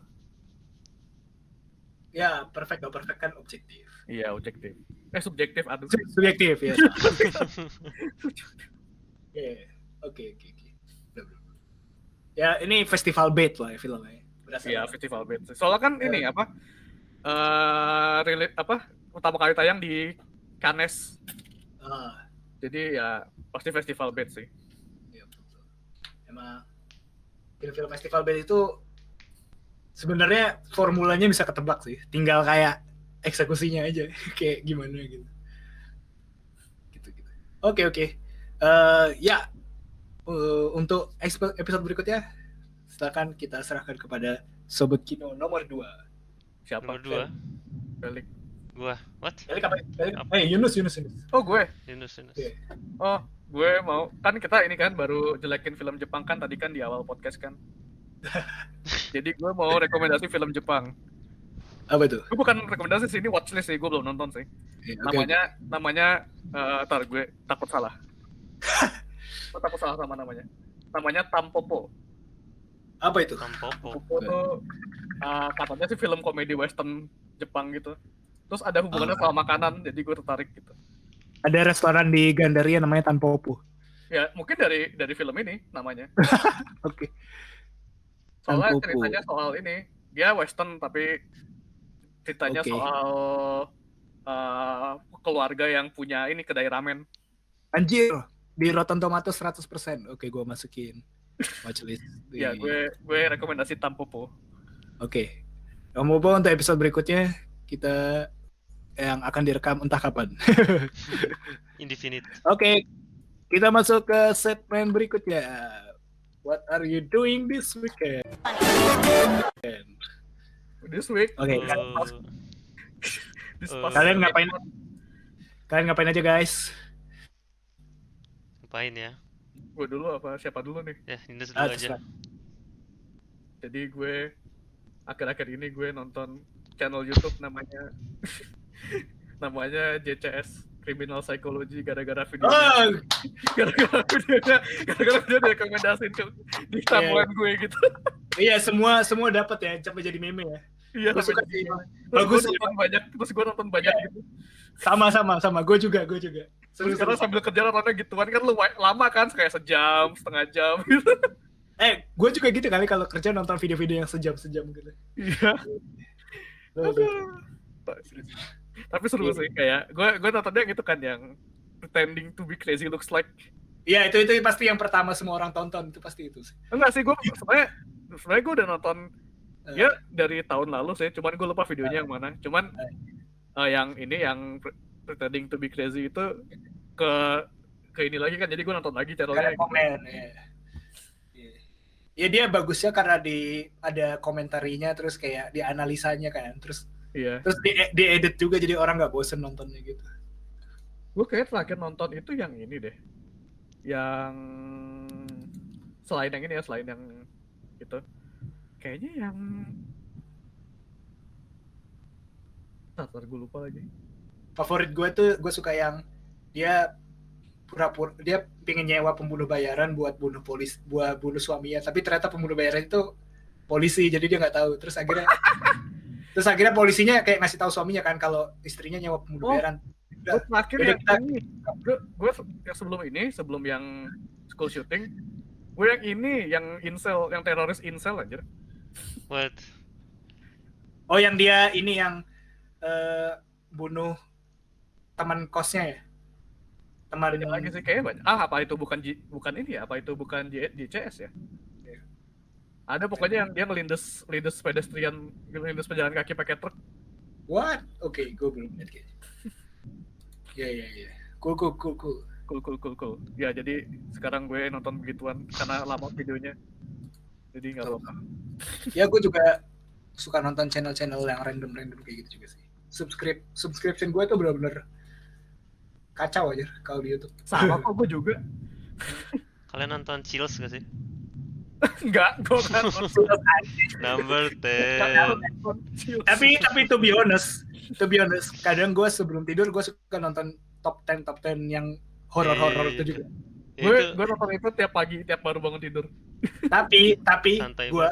Ya perfect gak perfect kan objektif.
Iya objektif. Subjektif aduh.
Subjektif ya. Oke. Ya ini festival bait lah ya filmnya.
Iya festival bait. Soalnya kan ini apa? Pertama kali tayang di Cannes. Jadi ya pasti festival bait sih.
Iya betul. Emang film festival bait itu sebenarnya formulanya bisa ketebak sih. Tinggal kayak eksekusinya aja kayak gimana gitu. Gitu. Oke. Untuk episode berikutnya silakan kita serahkan kepada Sobat Kino nomor 2.
Siapa?
Nomor 2.
Felix.
Gua, what?
Pelik apa? Yunus.
Oh gue.
Yunus.
Iya.
Oh, gue mau kan kita ini kan baru jelekin film Jepang kan tadi kan di awal podcast kan. Jadi gue mau rekomendasi film Jepang.
Apa itu?
Gue bukan rekomendasi sih, ini watchlist sih, gue belum nonton sih.
Iya, oke.
Namanya ntar gue takut salah. Gue takut salah sama namanya. Namanya Tampopo.
Apa itu?
Tampopo.
Tampopo tuh katanya sih film komedi western Jepang gitu. Terus ada hubungannya sama makanan, jadi gue tertarik gitu.
Ada restoran di Gandaria namanya Tanpopo.
Ya mungkin dari film ini namanya.
Oke.
Soalnya
Tampopo.
ceritanya soal ini, dia western tapi ceritanya
Oke.
soal keluarga yang punya ini kedai ramen.
Anjir, di Rotten Tomatoes 100%. Oke, gue masukin watchlist.
Ya gue rekomendasi Tampopo.
Oke. Tampopo untuk episode berikutnya kita yang akan direkam entah kapan.
Indefinite.
Oke, kita masuk ke segmen berikutnya. What are you doing this weekend?
This week.
Oke, kalian ngapain? Kalian ngapain aja guys?
Ngapain ya?
Gue dulu apa siapa dulu nih?
Ya, Yunus dulu aja.
Terserah.
Jadi gue akhir-akhir ini gue nonton channel YouTube namanya JCS Criminal Psychology gara-gara video gara-gara video direkomendasiin di timeline gue gitu.
Iya, semua dapat ya, sampai jadi meme ya.
Iya,
Gua suka
sampai
sih.
bagus
Bagus
gue nonton banyak gitu.
Sama, gue juga.
Terus sekarang sambil kerja nontonnya gituan kan lu lama kan kayak sejam, setengah jam gitu.
Gue juga gitu kali kalau kerja nonton video-video yang sejam-sejam gitu.
Iya. Aduh. Tapi seru sih kayak gue nontonnya gitu kan yang Pretending to be Crazy Looks Like.
Iya, itu pasti yang pertama semua orang tonton, itu pasti itu sih.
Enggak sih, gue sebenarnya gue udah nonton ya dari tahun lalu sih, cuman gue lupa videonya yang mana. Cuman yang ini yang Pretending to be Crazy itu ke ini lagi kan, jadi gue nonton lagi channelnya.
Komen, ya dia bagusnya karena ada komentarinya, terus kayak dianalisanya kan, terus diedit juga jadi orang nggak bosen nontonnya gitu.
Gue kayak terakhir nonton itu yang ini deh, yang selain yang gitu, kayaknya yang ntar gue lupa lagi.
Favorit gue tuh, gue suka yang dia pura-pura dia pengen nyewa pembunuh bayaran buat bunuh suaminya, tapi ternyata pembunuh bayaran itu polisi, jadi dia nggak tahu. Terus akhirnya polisinya kayak ngasih tahu suaminya kan kalau istrinya nyewa pembunuh bayaran.
Gue terakhir yang sebelum yang school shooting, gue yang incel, yang teroris incel anjir.
What?
Oh,
yang dia ini yang bunuh teman kosnya ya? Teman
lagi sih kayaknya banyak. Apa itu bukan ini ya? Apa itu bukan JCS ya? Ada pokoknya yang dia ngelindes pedestrian, ngelindes pejalan kaki pakai truk.
What? Oke, gue belum lihat kayaknya. Iya. Cool.
Ya, jadi sekarang gue nonton begituan karena lama videonya. Jadi nggak apa-apa.
Ya, gue juga suka nonton channel-channel yang random kayak gitu juga sih. Subscription gue tuh bener-bener kacau aja kalau di YouTube.
Sama kok gue juga.
Kalian nonton Chills gak sih?
Enggak, gue kan
Number 10.
Tapi to be honest, kadang gue sebelum tidur gue suka nonton top 10 yang horor itu juga.
Gue nonton itu tiap pagi, tiap baru bangun tidur.
Tapi gue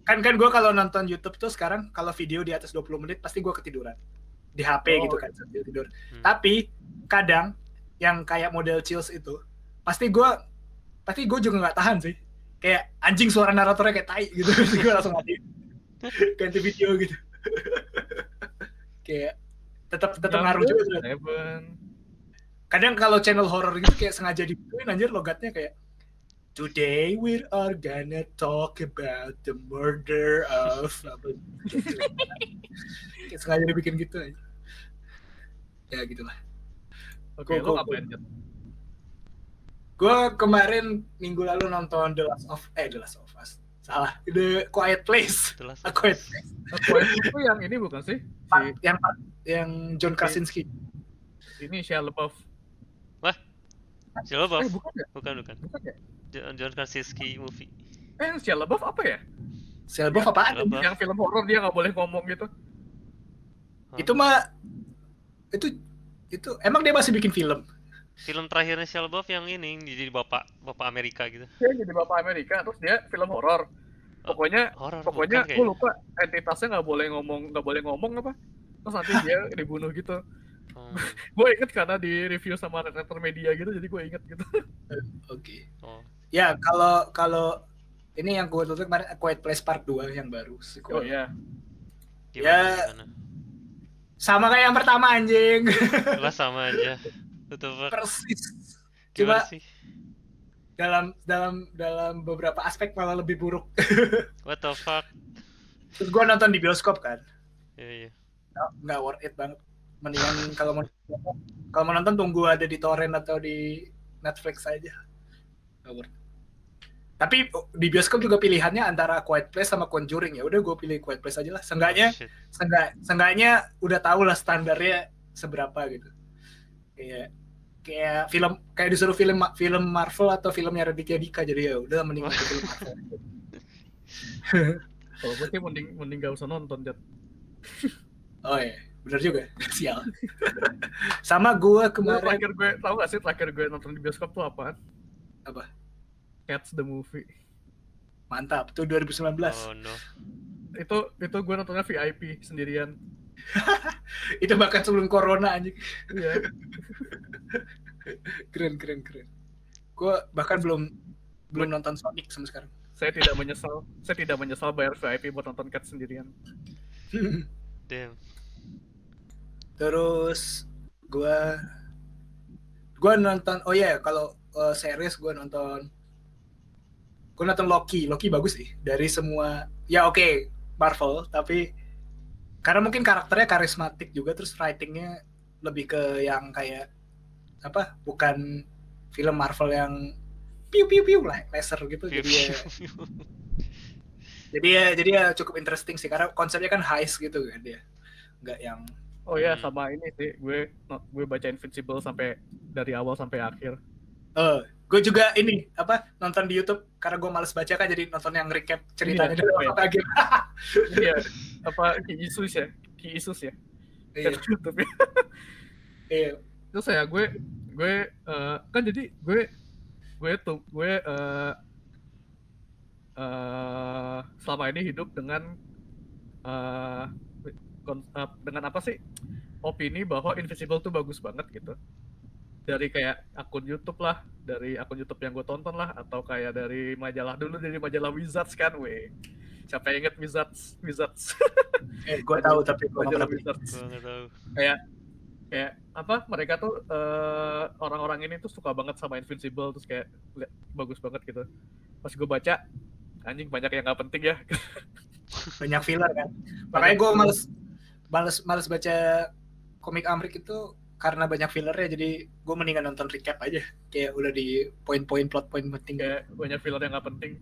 kan gue kalau nonton YouTube tuh sekarang kalau video di atas 20 menit pasti gue ketiduran di HP gitu kan sambil tidur. Tapi kadang yang kayak model Chills itu pasti gue juga nggak tahan sih, kayak anjing suara naratornya kayak tai gitu. Gue langsung ganti video gitu. Kayak tetap ngaruh juga tuh. Kadang kalau channel horror gitu kayak sengaja dibikin anjir logatnya kayak today we are gonna talk about the murder of kayak sengaja dibikin gitu aja. Ya gitulah.
Oke, lo ngapain?
Gue kemarin minggu lalu nonton The Last of Us. Salah. The Quiet Place.
Itulah
A Quiet Place.
Quiet itu yang ini bukan sih?
Yang John Krasinski.
Ini Shia LaBeouf.
Shia LaBeouf.
Bukan ya?
Bukan.
Bukan ya?
John Krasinski movie.
Shia LaBeouf apa ya?
Shia LaBeouf apaan?
Shia LaBeouf.
Yang film horor dia nggak boleh ngomong gitu.
Itu mah itu emang dia masih bikin film.
Film terakhirnya Shia LaBeouf yang ini jadi bapak Amerika gitu.
Dia jadi bapak Amerika, terus dia film horor. Pokoknya
Horor
pokoknya
bukan
gue lupa entitasnya nggak boleh ngomong apa. Terus nanti dia dibunuh gitu. Gue inget karena di review sama redaktor media gitu, jadi gue inget gitu.
Oke.
Oh.
Ya kalau ini yang gue tonton kemarin A Quiet Place Part 2 yang baru.
Oh iya.
Gimana?
Sama kayak yang pertama anjing.
Lah sama aja. Betul.
Persis.
Gimana
Cuma
sih?
dalam beberapa aspek malah lebih buruk.
What the fuck?
Terus gue nonton di bioskop kan.
Iya.
Nggak worth it banget. Mendingan kalau mau nonton tunggu ada di torrent atau di Netflix aja. Nggak worth it. Tapi di bioskop juga pilihannya antara Quiet Place sama Conjuring, ya udah gue pilih Quiet Place aja lah. Seenggaknya udah tahu lah standarnya seberapa gitu. Kayak film, kayak disuruh film Marvel atau filmnya Raditya Dika, jadi ya udah mending film Marvel.
Kalau gue sih mending gak usah nonton, Jat.
Oh iya, benar juga. Sial. Sama gue kemarin.
Terakhir gue nonton di bioskop tuh apaan?
Apa?
Cats the movie.
Mantap, tuh 2019.
Oh no.
Itu gue nontonnya VIP sendirian.
Itu bahkan sebelum corona anjing.
Iya.
Keren. Gue bahkan belum nonton Sonic sampai sekarang.
Saya tidak menyesal bayar VIP buat nonton Cats sendirian.
Damn.
Terus gue nonton, kalau series gue nonton Loki bagus sih dari semua. Ya oke, Marvel, tapi karena mungkin karakternya karismatik juga, terus writingnya lebih ke yang kayak apa, bukan film Marvel yang piu lah, laser gitu. Jadi ya cukup interesting sih, karena konsepnya kan heist gitu kan dia, nggak yang.
Oh ya, sama ini sih, gue baca Invincible sampai dari awal sampai akhir.
Gue juga ini nonton di YouTube karena gue males baca kan, jadi nonton yang recap ceritanya dari awal sampai akhir.
Iya, Ki Isus ya.
Iya.
YouTube ya.
Iya.
Terus ya gue kan jadi gue selama ini hidup dengan apa sih, opini bahwa Invisible tuh bagus banget gitu. Dari kayak akun YouTube yang gue tonton lah, atau kayak dari majalah Wizards kan, siapa yang inget Wizards?
Gue tahu tapi gue
majalah
Gua
nggak
Wizards.
nggak tahu.
Kayak apa, mereka tuh orang-orang ini tuh suka banget sama Invincible, terus kayak bagus banget gitu. Pas gue baca, anjing banyak yang nggak penting ya.
banyak filler kan. Makanya gue males baca komik Amrik itu karena banyak fillernya, jadi gue mendingan nonton recap aja, kayak udah di poin-poin plot point penting.
Kayak banyak filler yang nggak penting.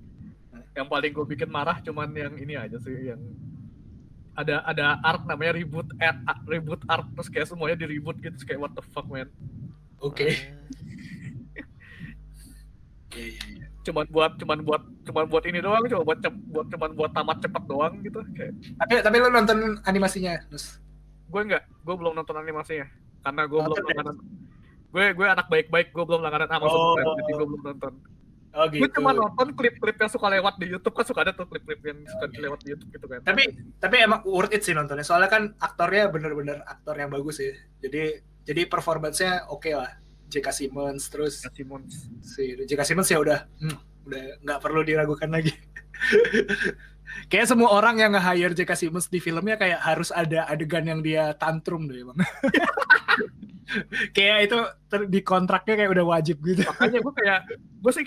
Yang paling gue bikin marah cuman yang ini aja sih, yang ada arc namanya reboot arc, terus kayak semuanya di reboot gitu, kayak what the fuck man.
Oke.
Cuman buat ini doang, cuman buat tamat cepat doang gitu kayak.
Tapi lo nonton animasinya, Nus?
Gue belum nonton animasinya karena gue belum langganan. Gue anak baik-baik, gue belum langganan Amazon Prime, jadi gue belum nonton.
Oh gitu.
Gue cuma nonton klip-klip yang suka lewat di YouTube, kan suka ada tuh klip-klip yang suka lewat di YouTube gitu kan.
Tapi emang worth it sih nontonnya, soalnya kan aktornya bener-bener aktor yang bagus ya. Jadi performance-nya oke lah. J.K. Simmons, terus si J.K. Simmons ya udah nggak perlu diragukan lagi. Kayak semua orang yang nge-hire J.K. Simmons di filmnya kayak harus ada adegan yang dia tantrum deh emang. Kayak itu di kontraknya kayak udah wajib gitu.
Makanya gue sih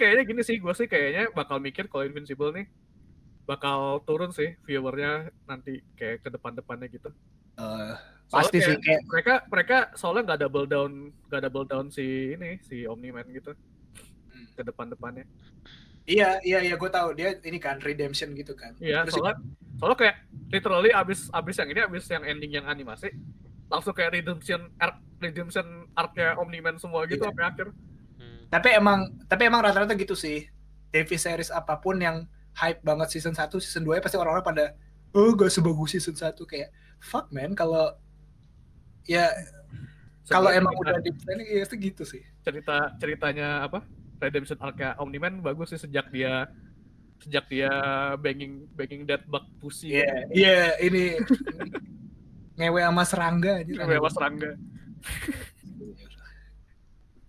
kayaknya bakal mikir kalau Invincible nih bakal turun sih viewernya nanti kayak ke depan-depannya gitu.
Pasti sih kayak
mereka soalnya nggak double down si Omni-Man gitu ke depan-depannya.
Iya, gue tahu dia ini kan redemption gitu kan.
Iya,
Terus
soalnya kayak literally abis yang ending yang animasi langsung kayak redemption arc-nya Omni-Man semua gitu
Iya.
sampai akhir.
tapi emang rata-rata gitu sih. TV series apapun yang hype banget season 1, season 2 pasti orang-orang pada gak sebagus season 1 kayak fuck man kalau ya kalau emang udah di planning ya segitu sih.
Ceritanya apa? Redemption arc-nya Omni-Man bagus sih sejak dia banging that bug pussy.
Iya, ini ngewe sama serangga aja.
Ngewe sama serangga.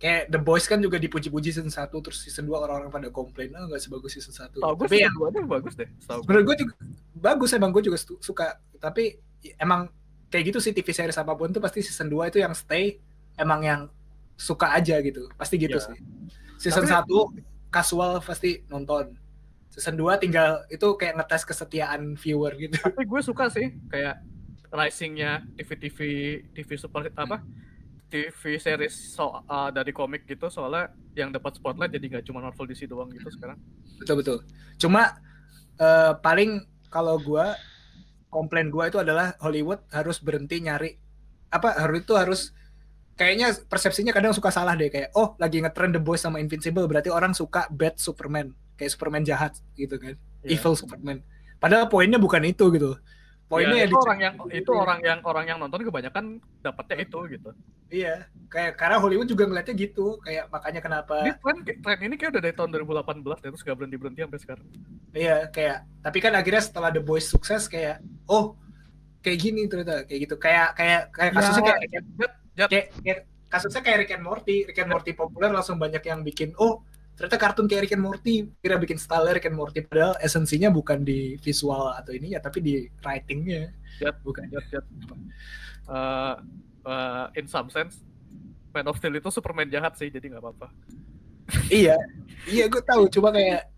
Kayak The Boys kan juga dipuji-puji season 1, terus season 2 orang-orang pada komplain gak sebagus season 1.
Tapi ya bagus deh.
Menurut gue juga bagus, emang gue juga suka. Tapi emang kayak gitu sih, TV series apapun tuh pasti season 2 itu yang stay, emang yang suka aja gitu. Pasti gitu sih. Season 1 casual pasti nonton. Season 2 tinggal itu kayak ngetes kesetiaan viewer gitu.
Tapi gue suka sih kayak rising-nya TV super apa? TV series dari komik gitu, soalnya yang dapat spotlight jadi nggak cuma Marvel DC doang gitu sekarang.
Betul. Cuma paling kalau gue komplain gue itu adalah Hollywood harus berhenti nyari harus kayaknya persepsinya kadang suka salah deh, kayak lagi ngetrend The Boys sama Invincible berarti orang suka bad Superman, kayak Superman jahat gitu kan, evil Superman. Padahal poinnya bukan itu gitu. Poinnya
orang yang nonton kebanyakan dapatnya itu gitu.
Iya, kayak karena Hollywood juga ngeliatnya gitu, kayak makanya kenapa
tren ini kayak udah dari tahun 2018 terus gak berhenti sampai sekarang.
Iya, kayak tapi kan akhirnya setelah The Boys sukses kayak kayak gini ternyata kayak gitu, kayak kasusnya kayak kasusnya kayak Rick and Morty populer langsung banyak yang bikin ternyata kartun kayak Rick and Morty, kira bikin style Rick and Morty, padahal esensinya bukan di visual atau ini ya, tapi di writingnya. Bukan.
In some sense, Man of Steel itu Superman jahat sih, jadi nggak apa-apa.
iya, gue tahu. Cuma kayak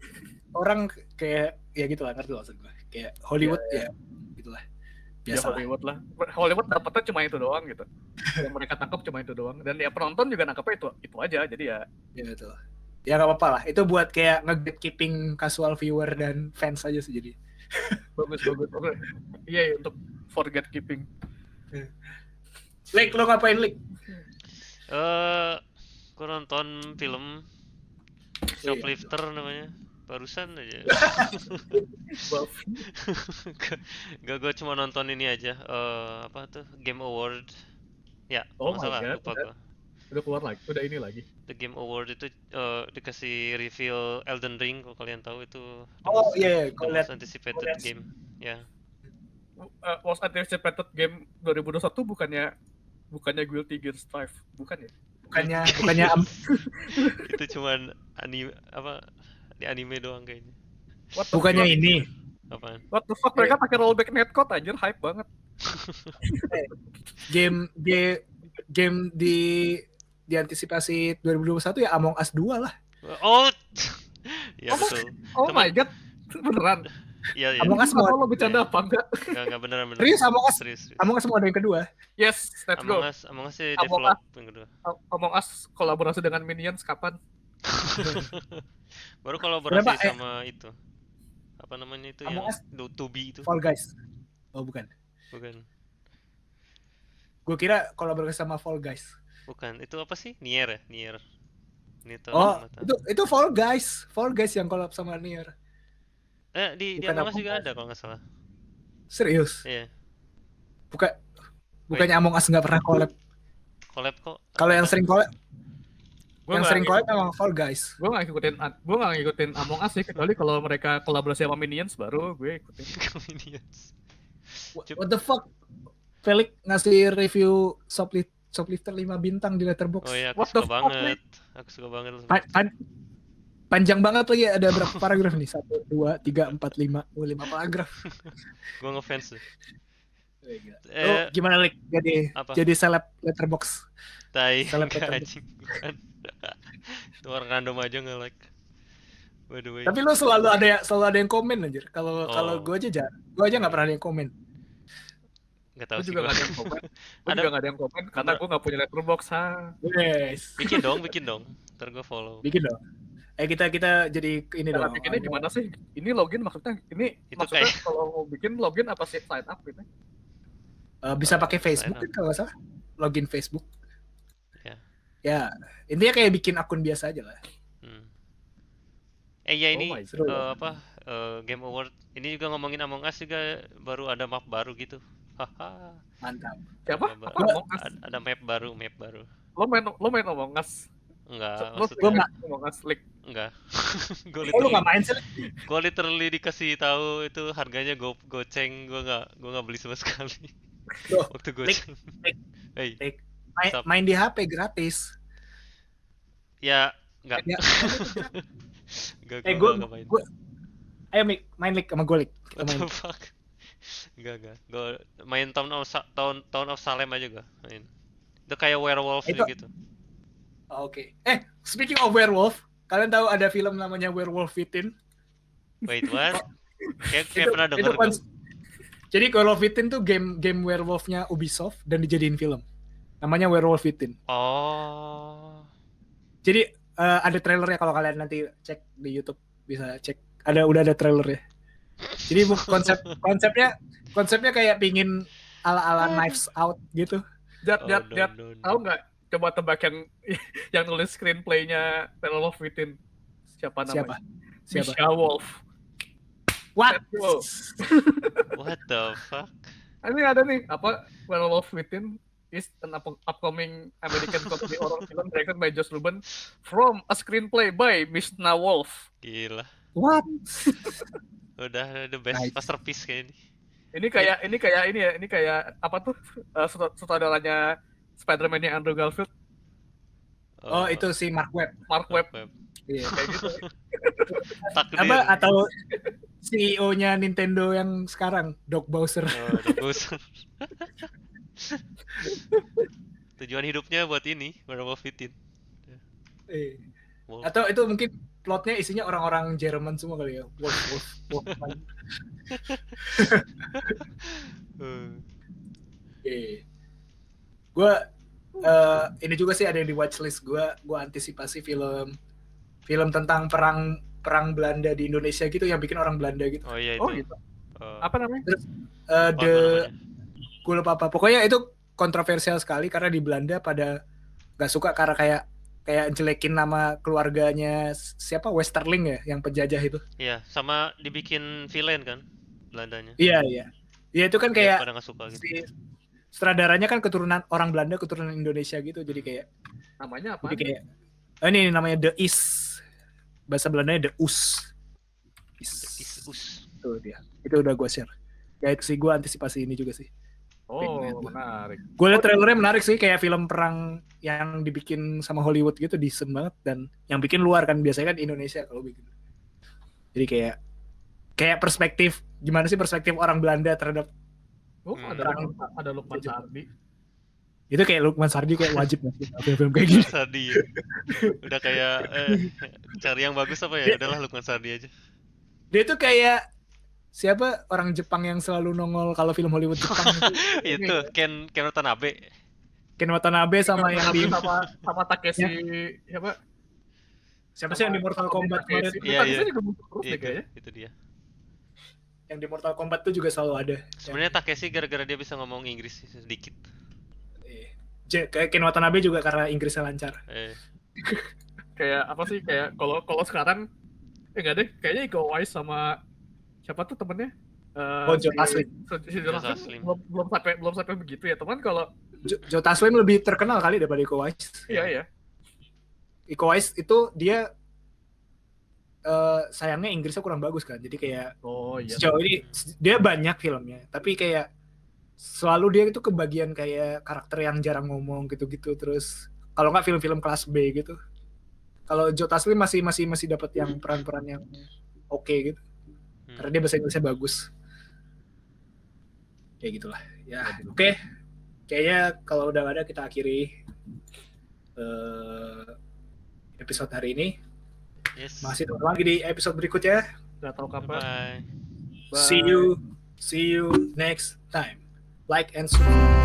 orang kayak ya gitulah, ngerti maksud gue. Kayak Hollywood ya gitulah. Biasa
Hollywood dapetnya cuma itu doang gitu. Yang mereka tangkap cuma itu doang, dan ya penonton juga nangkapnya itu aja, jadi ya.
Ya betul. Ya nggak apa-apa lah. Itu buat kayak nge-gatekeeping casual viewer dan fans aja sih jadi.
Bagus. Iya, untuk forget keeping.
Lik, lo ngapain Lik?
Gue nonton film Shoplifter namanya, barusan aja. Gak, gue cuma nonton ini aja. Apa tuh? Game Award. Ya, salah, lupa gue.
Udah keluar lagi, udah ini lagi.
The Game Award itu dikasih reveal Elden Ring, kalau kalian tahu itu.
Most
anticipated game. Ya.
Most anticipated game 2021 bukannya Guilty Gear Strive, bukan ya?
Bukannya
itu cuman di anime doang kayaknya.
Bukannya ini.
Apaan?
What the fuck, mereka pakai rollback netcode anjir, hype banget.
Game di antisipasi 2021 ya Among Us 2 lah.
Oh. Ya betul.
Oh my god, beneran.
Iya.
Among Us mau lo bercanda apa enggak?
Enggak beneran.
Serius Among Us mau ada yang kedua.
Yes, let's go.
Among Us develop yang kedua.
Among Us kolaborasi dengan Minions kapan?
Baru kolaborasi sama itu. Apa namanya itu
Among
yang Tubi itu?
Fall Guys. Oh bukan. Gue kira kolaborasi sama Fall Guys.
Bukan, itu apa sih? Nier.
Itu Fall Guys yang collab sama Nier.
Di Among Us juga ada kalau nggak salah.
Serius?
Iya.
Bukannya Among Us nggak pernah collab?
Collab kok.
Kalau yang sering collab, memang Fall Guys.
Gue nggak ngikutin Among Us sih, kecuali kalau mereka kolaborasi sama Minions baru gue ikutin.
Minions.
What the fuck? Felix ngasih review Shoplifter 5 bintang di Letterboxd.
Oh iya, aku suka banget.
Panjang banget lagi, ada berapa paragraf nih? 1, 2, 3, 4, 5, 5 paragraf.
Gue ngefans tuh.
Gimana Lik? Jadi seleb Letterboxd.
Tai, anjing. Bukan. Itu orang random aja nge-like. By the way.
Tapi lo selalu ada yang komen anjir. Kalau gue aja nggak pernah ada yang komen.
Nggak tahu
sih. Gue juga nggak ada yang komen karena gue nggak punya Letterboxd.
Yes.
Bikin dong. Ntar gue follow.
Bikin dong. kita jadi ini
Cara
dong.
bikinnya gimana sih? Ini login maksudnya
Itu
maksudnya
kayak-
kalau mau bikin login apa sih sign up gitu?
Bisa pakai
sign
Facebook
up.
kan kalau nggak salah. Login Facebook.
Ya.
Ya, intinya kayak bikin akun biasa aja lah.
Hmm. Ya ini
Oh my
God.
Game Award ini juga ngomongin Among Us juga baru ada map baru gitu. Haha.
Mantap.
Siapa?
Ada,
Apa Among Us?
ada map baru.
Lo main Among Us?
Enggak,
Lo
maksudnya
Among Us League?
enggak. Gue
Oh, lu nggak main sih?
literally dikasih tahu itu harganya goceng, gue nggak beli sama sekali.
Loh,
Waktu goceng. Hey, Stop.
Main di HP gratis.
ya enggak.
Ya.
Enggak,
Gue
nggak main.
ayo main League sama gue League. Kita
What
main.
the fuck? Enggak. Gue main Town of Salem aja gue main. Itu kayak werewolf
Itu-
gitu.
Oke. Speaking of werewolf, kalian tahu ada film namanya Werewolf Within?
Wait, what? Kayak pernah denger gue.
Jadi Werewolf Within tuh game werewolfnya Ubisoft dan dijadiin film. Namanya Werewolf Within.
Oh.
Jadi ada trailernya kalau kalian nanti cek di YouTube bisa cek. Udah ada trailernya. Jadi konsepnya kayak pingin ala-ala Knives Out gitu.
Jat,
Oh, no.
tahu nggak? Coba tebak yang nulis screenplaynya Werewolf Within. Siapa namanya?
Siapa?
Michelle Wolf.
What?
Wow.
What the fuck?
Ini ada nih apa Werewolf Within is an upcoming American comedy horror film directed by Josh Ruben from a screenplay by Mishna Wolf.
Gila.
What?
Udah the best
Nice.
masterpiece kayak ini.
Ini kayak apa tuh sutradaranya Spider-Man-nya Andrew Garfield,
Oh, itu si Mark Webb.
Mark Webb.
Iya.
Kayak gitu.
Takdir.
Apa atau CEO-nya Nintendo yang sekarang, Doug Bowser.
Oh, udah bosan. Tujuan hidupnya buat ini, Werewolf Within.
Eh.
Wolf.
Atau itu mungkin plotnya isinya orang-orang Jerman semua kali ya. Wolf. Gue ini juga sih ada yang di watchlist gue. Gue antisipasi film tentang perang Belanda di Indonesia gitu yang bikin orang Belanda gitu.
Oh iya itu.
Oh gitu. Apa namanya?
Gue lupa apa. Pokoknya itu kontroversial sekali karena di Belanda pada nggak suka karena kayak jelekin nama keluarganya siapa Westerling ya yang penjajah itu.
Iya, sama dibikin villain kan Belandanya.
Iya. Iya itu kan kayak
Pada nggak suka gitu.
si sutradaranya kan keturunan orang Belanda keturunan Indonesia gitu jadi kayak
Namanya apa?
jadi kayak ini namanya The Is, bahasa Belandanya The Us.
Us.
Itu dia, itu udah gue share ya. Itu sih gue antisipasi ini juga sih.
Oh, menarik.
Gue liat trailernya menarik sih, kayak film perang yang dibikin sama Hollywood gitu, decent banget. Dan yang bikin luar kan biasanya kan Indonesia kalau bikin. Jadi kayak perspektif, gimana sih perspektif orang Belanda terhadap
Oh, ada Lukman Sardi.
itu. Kayak Lukman Sardi kayak wajib ngasih film kayak gini.
Sardi ya. Udah kayak cari yang bagus apa ya? Udahlah Lukman Sardi aja.
Dia tuh kayak siapa orang Jepang yang selalu nongol kalau film Hollywood Jepang itu.
Itu Ken Watanabe.
Ken Watanabe sama yang di
sama Takeshi
siapa sih yang di Mortal Kombat kemarin?
Iya.
Takeshi juga muncul terus deh
Itu,
kayaknya.
itu dia.
Yang di Mortal Kombat tuh juga selalu ada.
Sebenarnya Takeshi gara-gara dia bisa ngomong Inggris sedikit.
Kayak Ken Watanabe juga karena Inggrisnya lancar.
Kayak apa sih, kayak kalau sekarang enggak deh, kayaknya Iko Uwais sama siapa tuh temennya?
Joe Taslim.
Joe Taslim belum sampai begitu ya teman. Kalau
Joe Taslim lebih terkenal kali daripada Iko Uwais.
Iya.
Iko Uwais itu dia sayangnya Inggrisnya kurang bagus kan, jadi kayak sejauh ini dia banyak filmnya, tapi kayak selalu dia itu kebagian kayak karakter yang jarang ngomong gitu-gitu. Terus kalau nggak film-film kelas B gitu. Kalau Joe Taslim masih dapat yang peran-peran yang oke gitu, karena dia bahasa Inggrisnya bagus. Kayak gitulah ya. Oke. Kayaknya kalau udah ada kita akhiri episode hari ini.
Yes.
Masih ketemu lagi di episode berikutnya.
nggak tahu kapan.
Bye.
See you next time. Like and subscribe.